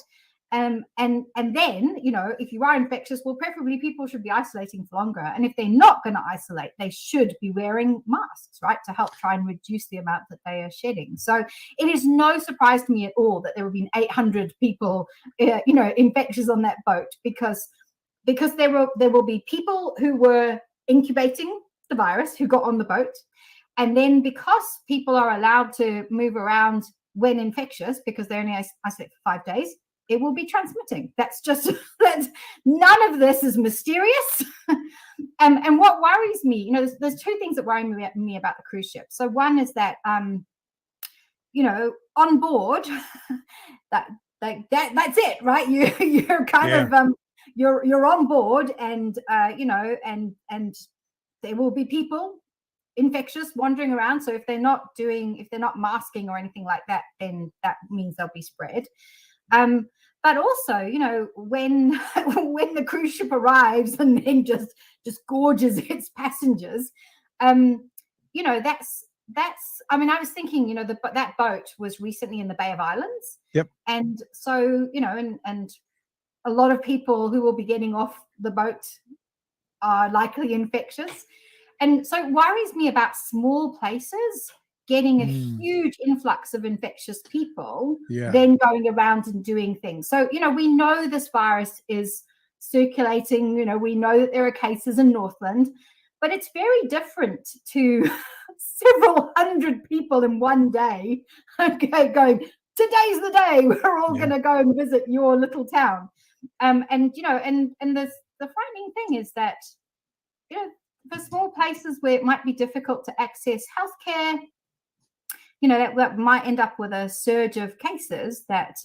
And then, if you are infectious, well, preferably people should be isolating for longer. And if they're not going to isolate, they should be wearing masks, right, to help try and reduce the amount that they are shedding. So it is no surprise to me at all that there have been 800 people, infectious on that boat because there will be people who were incubating the virus who got on the boat. And then because people are allowed to move around when infectious, because they only isolate for 5 days, it will be transmitting. That's none of this is mysterious. And what worries me, there's two things that worry me about the cruise ship. So one is that, on board, that's it, right? You're kind of, you're on board and, and there will be people infectious wandering around. So if they're not masking or anything like that, then that means they'll be spread. But also, when the cruise ship arrives and then just gorges its passengers, that's. I mean, I was thinking, that boat was recently in the Bay of Islands. Yep. And so, and a lot of people who will be getting off the boat are likely infectious, and so it worries me about small places getting a huge influx of infectious people, then going around and doing things. So, we know this virus is circulating, we know that there are cases in Northland, But it's very different to several hundred people in one day, okay, going, today's the day we're all going to go and visit your little town. And the frightening thing is that, for small places where it might be difficult to access healthcare, that might end up with a surge of cases that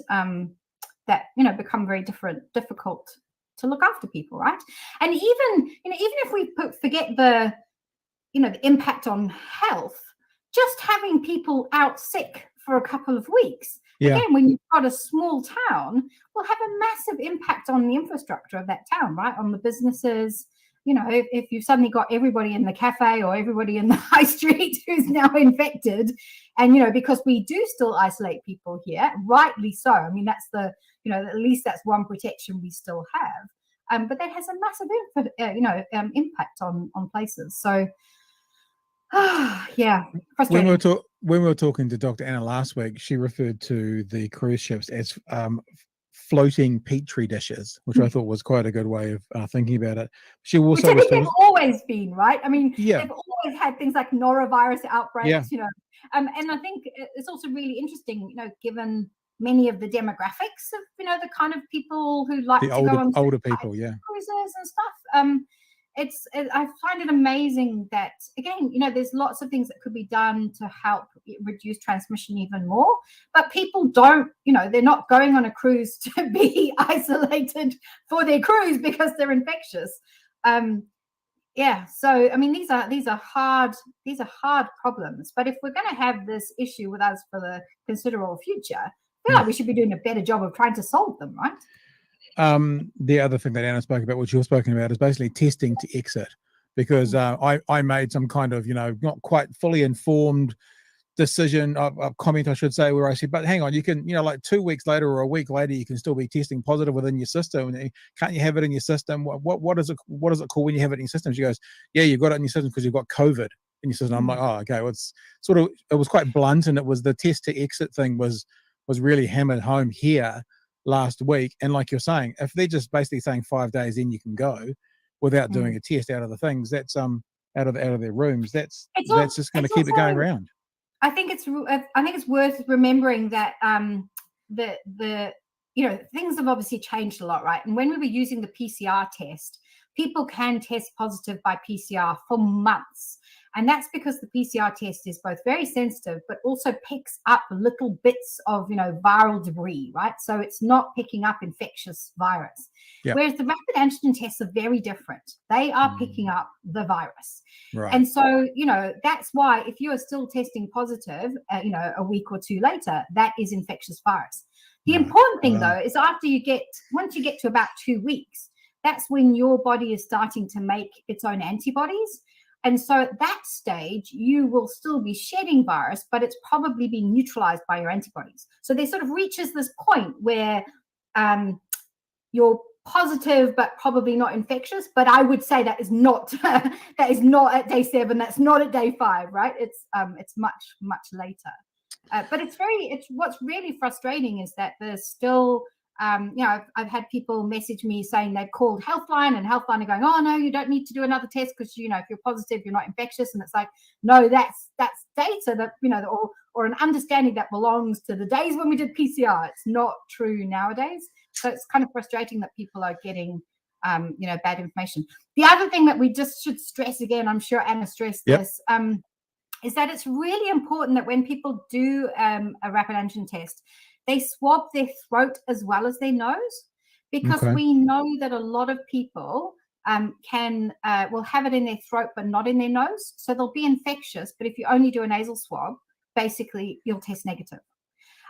become very difficult to look after people, right? And even if we forget the impact on health, just having people out sick for a couple of weeks, again, when you've got a small town, will have a massive impact on the infrastructure of that town, right? On the businesses. If you've suddenly got everybody in the cafe or everybody in the high street who's now infected, and because we do still isolate people here, rightly so. I mean, that's at least that's one protection we still have. But that has a massive impact on places. So frustrating. When we were talking to Dr. Anna last week, she referred to the cruise ships as floating petri dishes, which I thought was quite a good way of thinking about it. She also which I think they've always been, right? I mean, they've always had things like norovirus outbreaks, and I think it's also really interesting, given many of the demographics of the kind of people who like to go on older people, cruises and stuff. I find it amazing that, again, there's lots of things that could be done to help reduce transmission even more, but people don't, they're not going on a cruise to be isolated for their cruise because they're infectious. So I mean, these are hard problems, but if we're going to have this issue with us for the considerable future, I feel like we should be doing a better job of trying to solve them, right? The other thing that Anna spoke about, which you're spoken about, is basically testing to exit, because I made some kind of not quite fully informed decision, a comment I should say, where I said, but hang on, you can like 2 weeks later or a week later you can still be testing positive within your system. Can't you have it in your system? What is it called when you have it in your system? She goes, yeah, you've got it in your system because you've got COVID in your system. I'm like, oh, okay. Well, it was quite blunt, and it was the test to exit thing was really hammered home here last week. And like you're saying, if they're just basically saying 5 days in you can go without doing a test out of the things, that's out of their rooms, that's just going to keep it going around. I think it's worth remembering that the things have obviously changed a lot, right? And when we were using the PCR test, people can test positive by PCR for months. And that's because the PCR test is both very sensitive, but also picks up little bits of, viral debris, right? So it's not picking up infectious virus. Yep. Whereas the rapid antigen tests are very different. They are picking up the virus. Right. And so, that's why if you are still testing positive, a week or two later, that is infectious virus. The important thing, though, is once you get to about 2 weeks, that's when your body is starting to make its own antibodies. And so at that stage, you will still be shedding virus, but it's probably being neutralized by your antibodies. So there sort of reaches this point where you're positive, but probably not infectious. But I would say that is not at day 7. That's not at day 5, right? It's much, much later. But what's really frustrating is that there's still, I've had people message me saying they've called Healthline, and Healthline are going, oh no, you don't need to do another test because if you're positive, you're not infectious. And it's like, no, that's data that or an understanding that belongs to the days when we did PCR. It's not true nowadays. So it's kind of frustrating that people are getting bad information. The other thing that we just should stress again, I'm sure Anna stressed this, is that it's really important that when people do a rapid antigen test, they swab their throat as well as their nose, because we know that a lot of people will have it in their throat but not in their nose. So they'll be infectious, but if you only do a nasal swab, basically you'll test negative.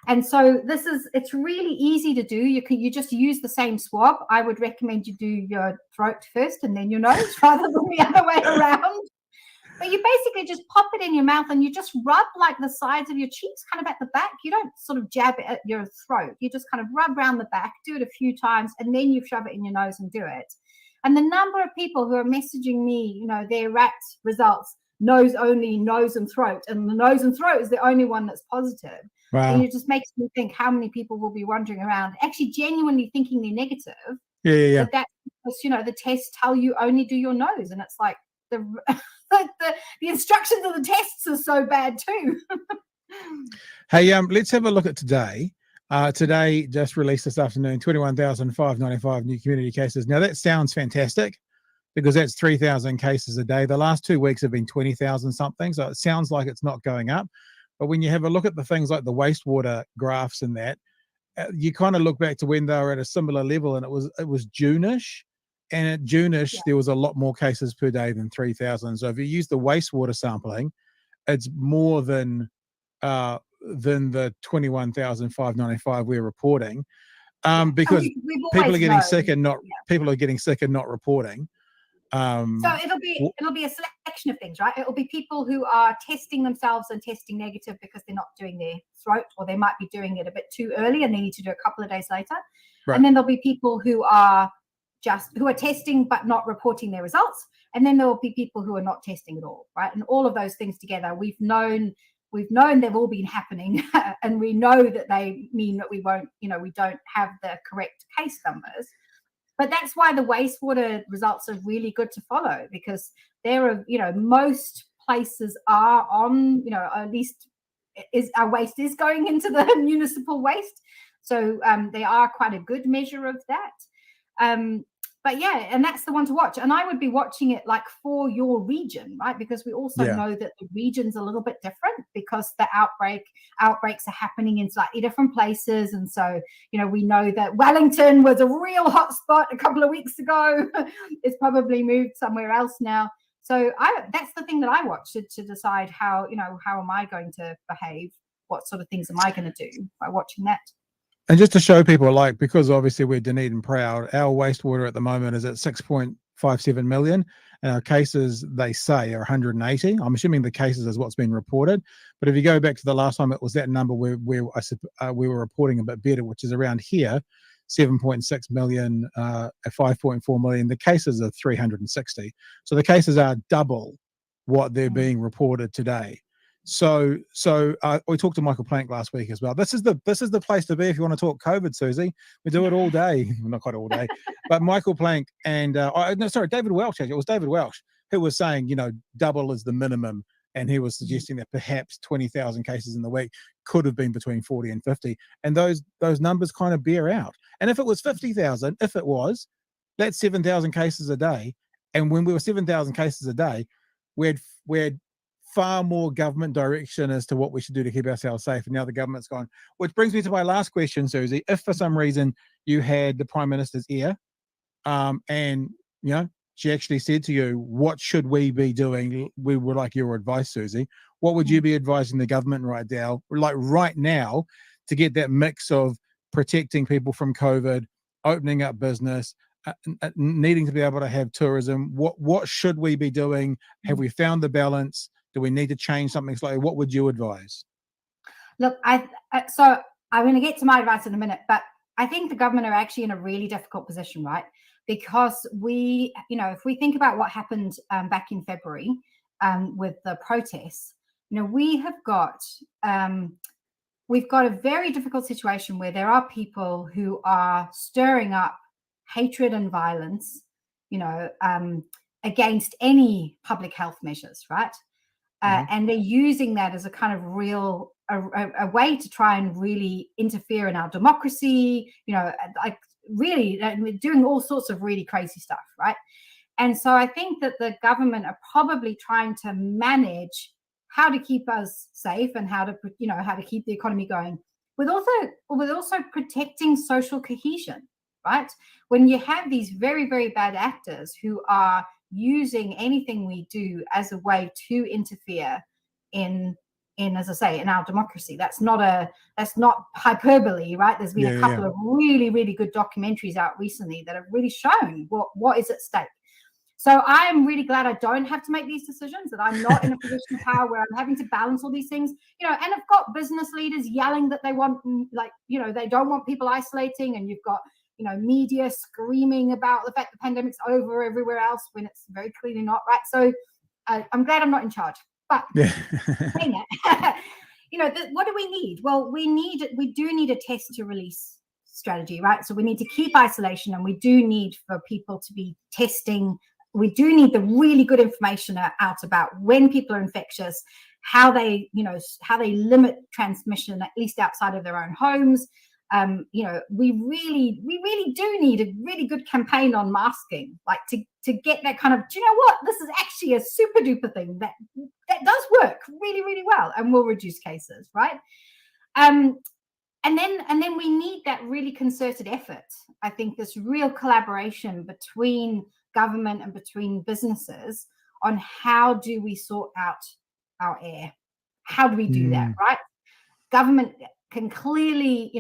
And so it's really easy to do. You just use the same swab. I would recommend you do your throat first and then your nose rather than the other way around. But you basically just pop it in your mouth and you just rub like the sides of your cheeks, kind of at the back. You don't sort of jab it at your throat. You just kind of rub around the back, do it a few times, and then you shove it in your nose and do it. And the number of people who are messaging me, their RAT results, nose only, nose and throat, and the nose and throat is the only one that's positive. Wow. And it just makes me think how many people will be wandering around actually genuinely thinking they're negative. Yeah. But that's because, the tests tell you only do your nose. And it's like, the instructions of the tests are so bad too. Hey, let's have a look at today. Today just released this afternoon, 21,595 new community cases. Now that sounds fantastic because that's 3,000 cases a day. The last 2 weeks have been 20,000 something. So it sounds like it's not going up. But when you have a look at the things like the wastewater graphs and that, you kind of look back to when they were at a similar level, and it was June-ish. And at June-ish, there was a lot more cases per day than 3,000. So if you use the wastewater sampling, it's more than the 21,595 we're reporting, because people are getting sick and not reporting. So it'll be a selection of things, right? It'll be people who are testing themselves and testing negative because they're not doing their throat, or they might be doing it a bit too early and they need to do a couple of days later. Right. And then there'll be people who are testing but not reporting their results, and then there will be people who are not testing at all, right? And all of those things together, we've known they've all been happening, and we know that they mean that we don't have the correct case numbers. But that's why the wastewater results are really good to follow, because there are, most places are on, at least our waste is going into the municipal waste. So they are quite a good measure of that. But yeah, and that's the one to watch. And I would be watching it like for your region, right? Because we also know that the region's a little bit different, because the outbreaks are happening in slightly different places. And so, we know that Wellington was a real hotspot a couple of weeks ago. It's probably moved somewhere else now. So that's the thing that I watch to decide how am I going to behave? What sort of things am I going to do by watching that? And just to show people, because obviously we're Dunedin proud, our wastewater at the moment is at 6.57 million, and our cases, they say, are 180. I'm assuming the cases is what's been reported. But if you go back to the last time, it was that number where we were reporting a bit better, which is around here, 7.6 million, 5.4 million. The cases are 360. So the cases are double what they're being reported today. So we talked to Michael Plank last week as well. This is the place to be if you want to talk COVID, Siouxsie. We do it all day. Well, not quite all day, but Michael Plank and David Welch. Actually, it was David Welch who was saying, double is the minimum, and he was suggesting that perhaps 20,000 cases in the week could have been between 40 and 50, and those numbers kind of bear out. And if it was 50,000, that's 7,000 cases a day. And when we were 7,000 cases a day, we had far more government direction as to what we should do to keep ourselves safe. And now the government's gone. Which brings me to my last question, Siouxsie. If for some reason you had the Prime Minister's ear, and she actually said to you, what should we be doing? We would like your advice, Siouxsie. What would you be advising the government right now to get that mix of protecting people from COVID, opening up business, needing to be able to have tourism? What should we be doing? Have we found the balance? Do we need to change something slightly? What would you advise? Look, so I'm going to get to my advice in a minute, but I think the government are actually in a really difficult position, right? Because if we think about what happened back in February with the protests, we've got a very difficult situation where there are people who are stirring up hatred and violence, against any public health measures, right? And they're using that as a kind of real a way to try and really interfere in our democracy, really doing all sorts of really crazy stuff, right? And so I think that the government are probably trying to manage how to keep us safe and how to keep the economy going, with also protecting social cohesion, right? When you have these very, very bad actors who are using anything we do as a way to interfere in as I say, in our democracy, that's not hyperbole, right? There's been a couple of really, really good documentaries out recently that have really shown what is at stake. So I am really glad I don't have to make these decisions, that I'm not in a position of power where I'm having to balance all these things, and I've got business leaders yelling that they want, they don't want people isolating, and you've got media screaming about the fact the pandemic's over everywhere else when it's very clearly not, right? So I'm glad I'm not in charge. But saying that, what do we need? Well, we do need a test to release strategy, right? So we need to keep isolation, and we do need for people to be testing we do need the really good information out about when people are infectious, how they, how they limit transmission, at least outside of their own homes. We really do need a really good campaign on masking, like to get that kind of, do you know what, this is actually a super duper thing that does work really, really well and will reduce cases, right? And then we need that really concerted effort. I think this real collaboration between government and between businesses on how do we sort out our air? How do we do that, right? Government can clearly,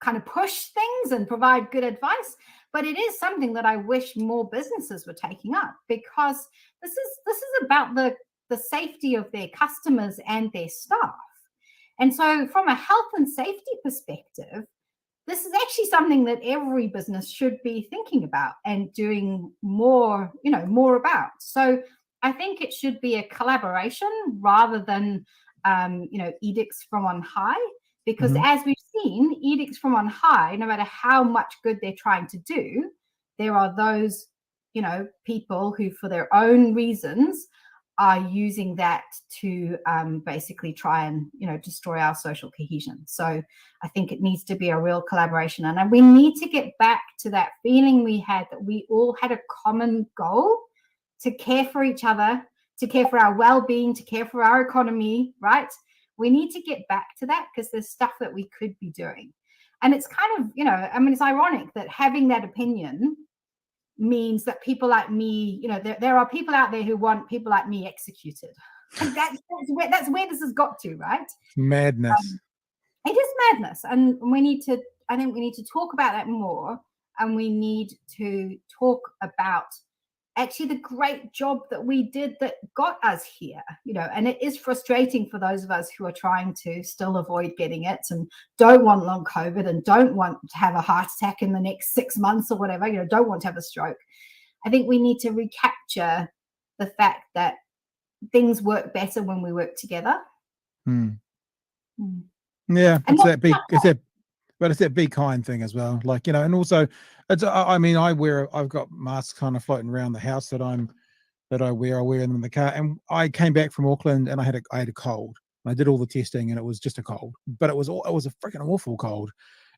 kind of push things and provide good advice, but it is something that I wish more businesses were taking up, because this is about the safety of their customers and their staff. And so from a health and safety perspective, this is actually something that every business should be thinking about and doing more about. So I think it should be a collaboration rather than, edicts from on high, because as we've seen, edicts from on high, no matter how much good they're trying to do, there are those, people who, for their own reasons, are using that to basically try and, destroy our social cohesion. So I think it needs to be a real collaboration. And we need to get back to that feeling we had, that we all had a common goal to care for each other, to care for our well-being, to care for our economy, right? We need to get back to that, because there's stuff that we could be doing. And it's kind of, it's ironic that having that opinion means that people like me, there are people out there who want people like me executed. And that's where this has got to, right? Madness. It is madness. And I think we need to talk about that more. And we need to talk about actually the great job that we did that got us here, and it is frustrating for those of us who are trying to still avoid getting it and don't want long COVID and don't want to have a heart attack in the next 6 months or whatever, don't want to have a stroke. I think we need to recapture the fact that things work better when we work together. Yeah, it's that be kind thing as well. Like, and also it's, I've got masks kind of floating around the house that I wear them in the car. And I came back from Auckland and I had a cold. I did all the testing and it was just a cold, but it was a freaking awful cold.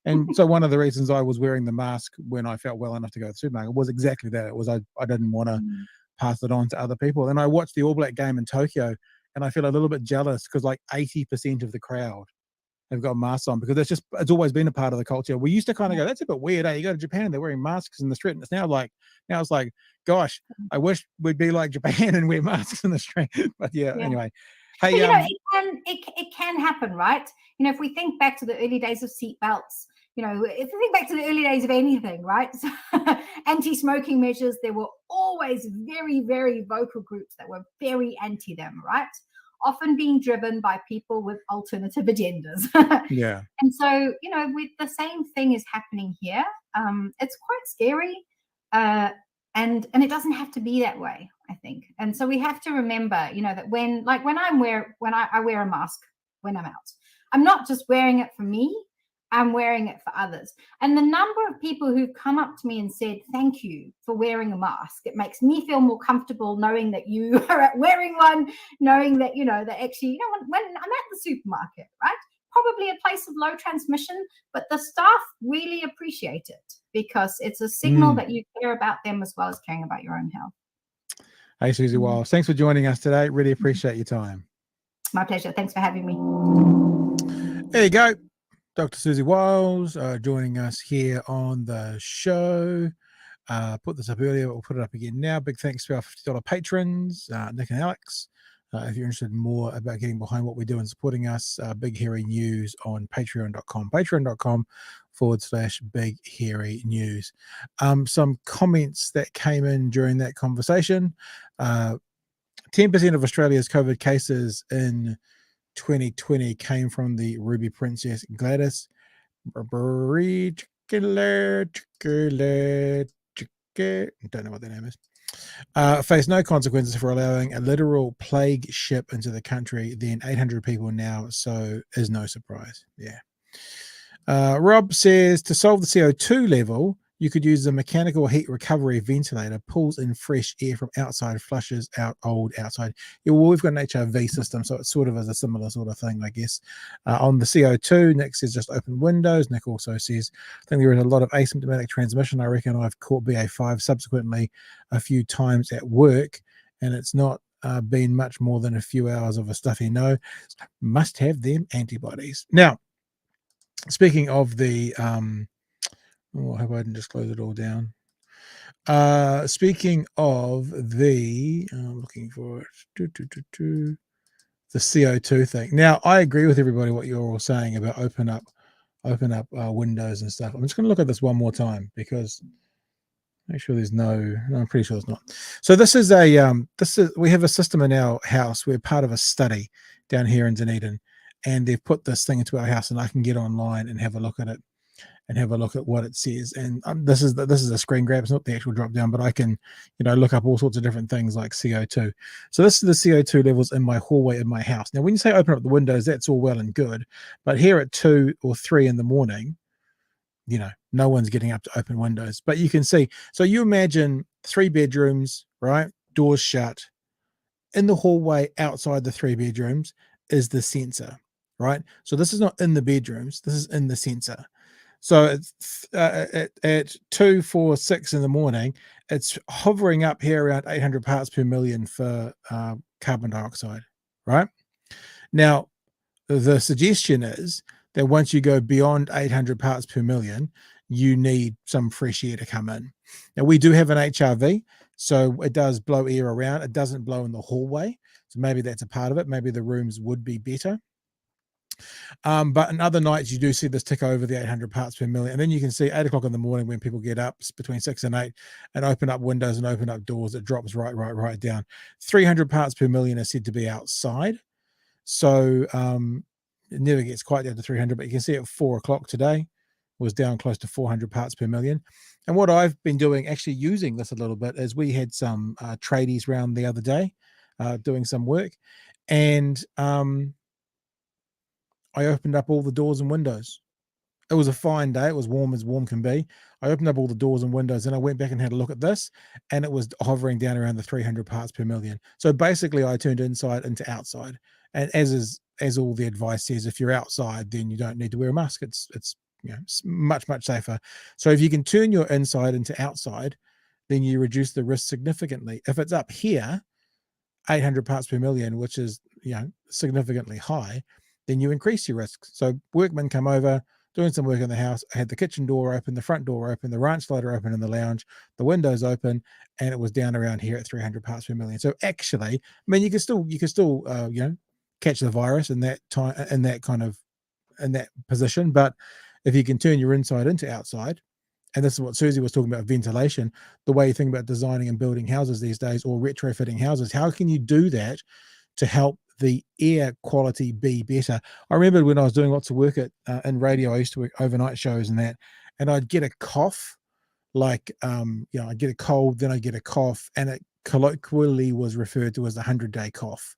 And so one of the reasons I was wearing the mask when I felt well enough to go to the supermarket was exactly that. It was, I didn't want to pass it on to other people. And I watched the All Black game in Tokyo and I feel a little bit jealous because like 80% of the crowd have got masks on, because it's always been a part of the culture. We used to kind of go, that's a bit weird. You go to Japan, they're wearing masks in the street. And it's now it's like, gosh, I wish we'd be like Japan and wear masks in the street. But yeah. Anyway. Hey, it can happen, right? If we think back to the early days of seatbelts, if we think back to the early days of anything, right? Anti-smoking measures, there were always very, very vocal groups that were very anti them, right? Often being driven by people with alternative agendas. Yeah. And so, with the same thing is happening here. It's quite scary. And it doesn't have to be that way, I think. And so we have to remember, that when I wear a mask when I'm out, I'm not just wearing it for me, I'm wearing it for others. And the number of people who've come up to me and said, thank you for wearing a mask. It makes me feel more comfortable knowing that you are wearing one, knowing that, that actually, when I'm at the supermarket, right? Probably a place of low transmission, but the staff really appreciate it because it's a signal that you care about them as well as caring about your own health. Hey, Siouxsie Wiles, thanks for joining us today. Really appreciate your time. My pleasure. Thanks for having me. There you go. Dr. Siouxsie Wiles joining us here on the show. Put this up earlier, but we'll put it up again now. Big thanks to our $50 patrons, Nick and Alex. If you're interested in more about getting behind what we do and supporting us, Big Hairy News on patreon.com, patreon.com/Big Hairy News. Some comments that came in during that conversation. 10% of Australia's COVID cases in 2020 came from the Ruby Princess Gladys. Don't know what that name is. Face no consequences for allowing a literal plague ship into the country, then 800 people now, so is no surprise. Yeah. Rob says, to solve the CO2 level, you could use a mechanical heat recovery ventilator, pulls in fresh air from outside, flushes out old outside. Yeah, well, we've got an HRV system, so it sort of is a similar sort of thing, I guess. On the CO2, Nick says just open windows. Nick also says, I think there is a lot of asymptomatic transmission. I reckon I've caught BA5 subsequently a few times at work, and it's not been much more than a few hours of a stuffy nose. Must have them antibodies. Now, speaking of the I hope I didn't just close it all down. Speaking of the I'm looking for it. The CO2 thing. Now, I agree with everybody what you're all saying about open up windows and stuff. I'm just going to look at this one more time because make sure there's no I'm pretty sure it's not. So this is we have a system in our house. We're part of a study down here in Dunedin, and they've put this thing into our house, and I can get online and have a look at it and have a look at what it says. And this is a screen grab. It's not the actual drop down, but I can, look up all sorts of different things like CO2. So this is the CO2 levels in my hallway in my house. Now, when you say open up the windows, that's all well and good. But here at 2 or 3 in the morning, no one's getting up to open windows. But you can see, so you imagine 3 bedrooms, right? Doors shut. In the hallway outside the 3 bedrooms is the sensor, right? So this is not in the bedrooms. This is in the sensor. So it's at 2, 4, 6 in the morning, it's hovering up here around 800 parts per million for carbon dioxide, right? Now, the suggestion is that once you go beyond 800 parts per million, you need some fresh air to come in. Now, we do have an HRV, so it does blow air around. It doesn't blow in the hallway. So maybe that's a part of it. Maybe the rooms would be better. But in other nights, you do see this tick over the 800 parts per million. And then you can see 8 o'clock in the morning when people get up between 6 and 8 and open up windows and open up doors, it drops right down. 300 parts per million is said to be outside. So it never gets quite down to 300, but you can see at 4 o'clock today was down close to 400 parts per million. And what I've been doing, actually using this a little bit, is we had some tradies round the other day doing some work. And I opened up all the doors and windows. It was a fine day. It was warm as warm can be. I opened up all the doors and windows, and I went back and had a look at this, and it was hovering down around the 300 parts per million. So basically, I turned inside into outside. And as all the advice says, if you're outside, then you don't need to wear a mask. It's much safer. So if you can turn your inside into outside, then you reduce the risk significantly. If it's up here, 800 parts per million, which is significantly high, then you increase your risks. So workmen come over, doing some work in the house. I had the kitchen door open, the front door open, the ranch slider open in the lounge, the windows open, and it was down around here at 300 parts per million. So actually, I mean, you can still catch the virus in that time, in that position. But if you can turn your inside into outside, and this is what Siouxsie was talking about, ventilation, the way you think about designing and building houses these days, or retrofitting houses, how can you do that to help the air quality be better? I remember when I was doing lots of work in radio, I used to work overnight shows and that, and I'd get a cough, like I'd get a cold, then I'd get a cough, and it colloquially was referred to as the 100-day cough,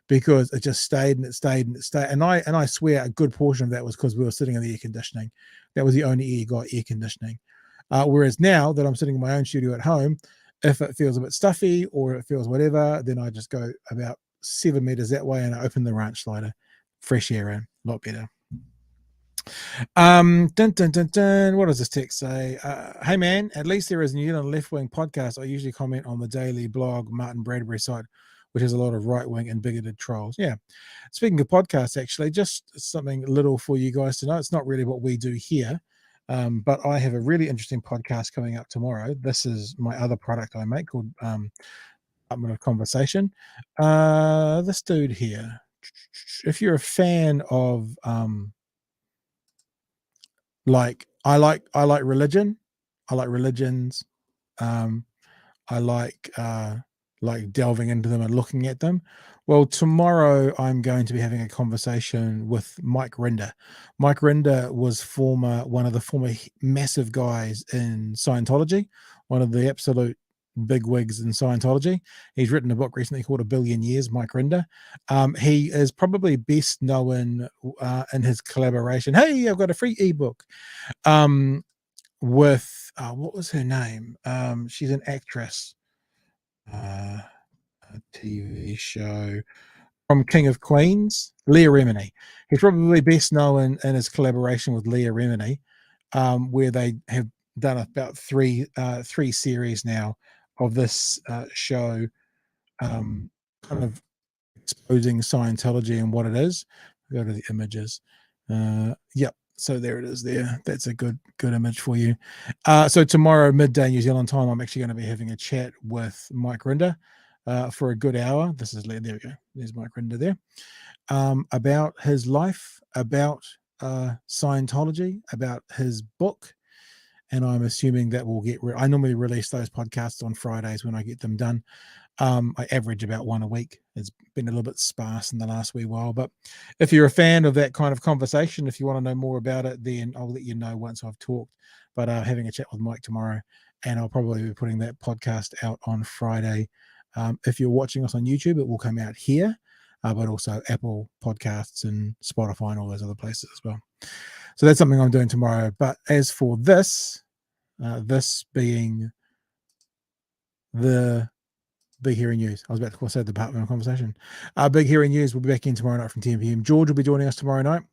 because it just stayed and it stayed and it stayed. And I swear a good portion of that was because we were sitting in the air conditioning. That was the only air you got, air conditioning. Whereas now that I'm sitting in my own studio at home, if it feels a bit stuffy or it feels whatever, then I just go about 7 meters that way and I open the ranch slider, fresh air in, a lot better. What does this text say? Hey man, at least there is a New Zealand left-wing podcast. I usually comment on the daily blog Martin Bradbury site, which has a lot of right-wing and bigoted trolls. Yeah. Speaking of podcasts, actually, just something little for you guys to know. It's not really what we do here, but I have a really interesting podcast coming up tomorrow. This is my other product I make called Department of Conversation. This dude here, if you're a fan of I like religion, I like religions, I like delving into them and looking at them. Well, tomorrow I'm going to be having a conversation with Mike Rinder. Mike Rinder was one of the former massive guys in Scientology, one of the absolute big wigs in Scientology. He's written a book recently called 1 Billion Years, Mike Rinder. He is probably best known in his collaboration. Hey, I've got a free ebook with what was her name? She's an actress. A TV show from King of Queens, Leah Remini. He's probably best known in his collaboration with Leah Remini, where they have done about three series now of this show, kind of exposing Scientology and what it is. Go to the images. Yep. So there it is there. That's a good image for you. So tomorrow, midday New Zealand time, I'm actually going to be having a chat with Mike Rinder for a good hour. This is, there we go. There's Mike Rinder there. About his life, about Scientology, about his book. And I'm assuming that will get, I normally release those podcasts on Fridays when I get them done. I average about one a week. It's been a little bit sparse in the last wee while, but if you're a fan of that kind of conversation, if you want to know more about it, then I'll let you know once I've talked. But having a chat with Mike tomorrow, and I'll probably be putting that podcast out on Friday. If you're watching us on YouTube, it will come out here, but also Apple Podcasts and Spotify and all those other places as well. So that's something I'm doing tomorrow. But as for this, this being the Big Hearing News. I was about to say the Department of Conversation. Big Hearing News will be back in tomorrow night from 10 p.m. George will be joining us tomorrow night,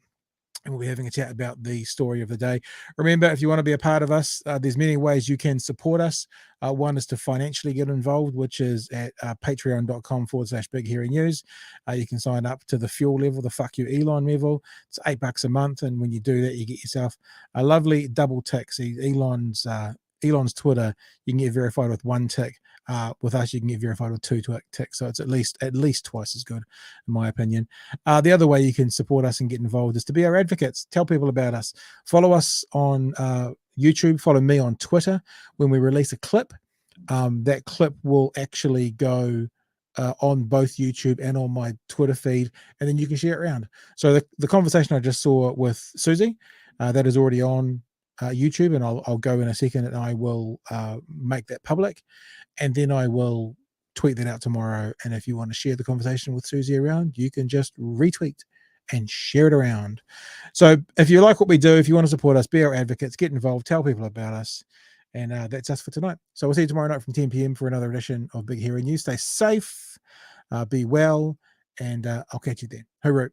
and we'll be having a chat about the story of the day. Remember, if you want to be a part of us, there's many ways you can support us. One is to financially get involved, which is at patreon.com/Big Hearing News. You can sign up to the fuel level, the fuck you Elon level. It's $8 a month, and when you do that, you get yourself a lovely double tick. See, Elon's Twitter, you can get verified with one tick. With us, you can get verified with two ticks, so it's at least twice as good, in my opinion. The other way you can support us and get involved is to be our advocates. Tell people about us. Follow us on YouTube. Follow me on Twitter. When we release a clip, that clip will actually go on both YouTube and on my Twitter feed, and then you can share it around. So the conversation I just saw with Siouxsie, that is already on YouTube, and I'll go in a second, and I will make that public. And then I will tweet that out tomorrow. And if you want to share the conversation with Siouxsie around, you can just retweet and share it around. So if you like what we do, if you want to support us, be our advocates, get involved, tell people about us. And that's us for tonight. So we'll see you tomorrow night from 10 p.m. for another edition of Big Hearing News. Stay safe, be well, and I'll catch you then. Hooroo.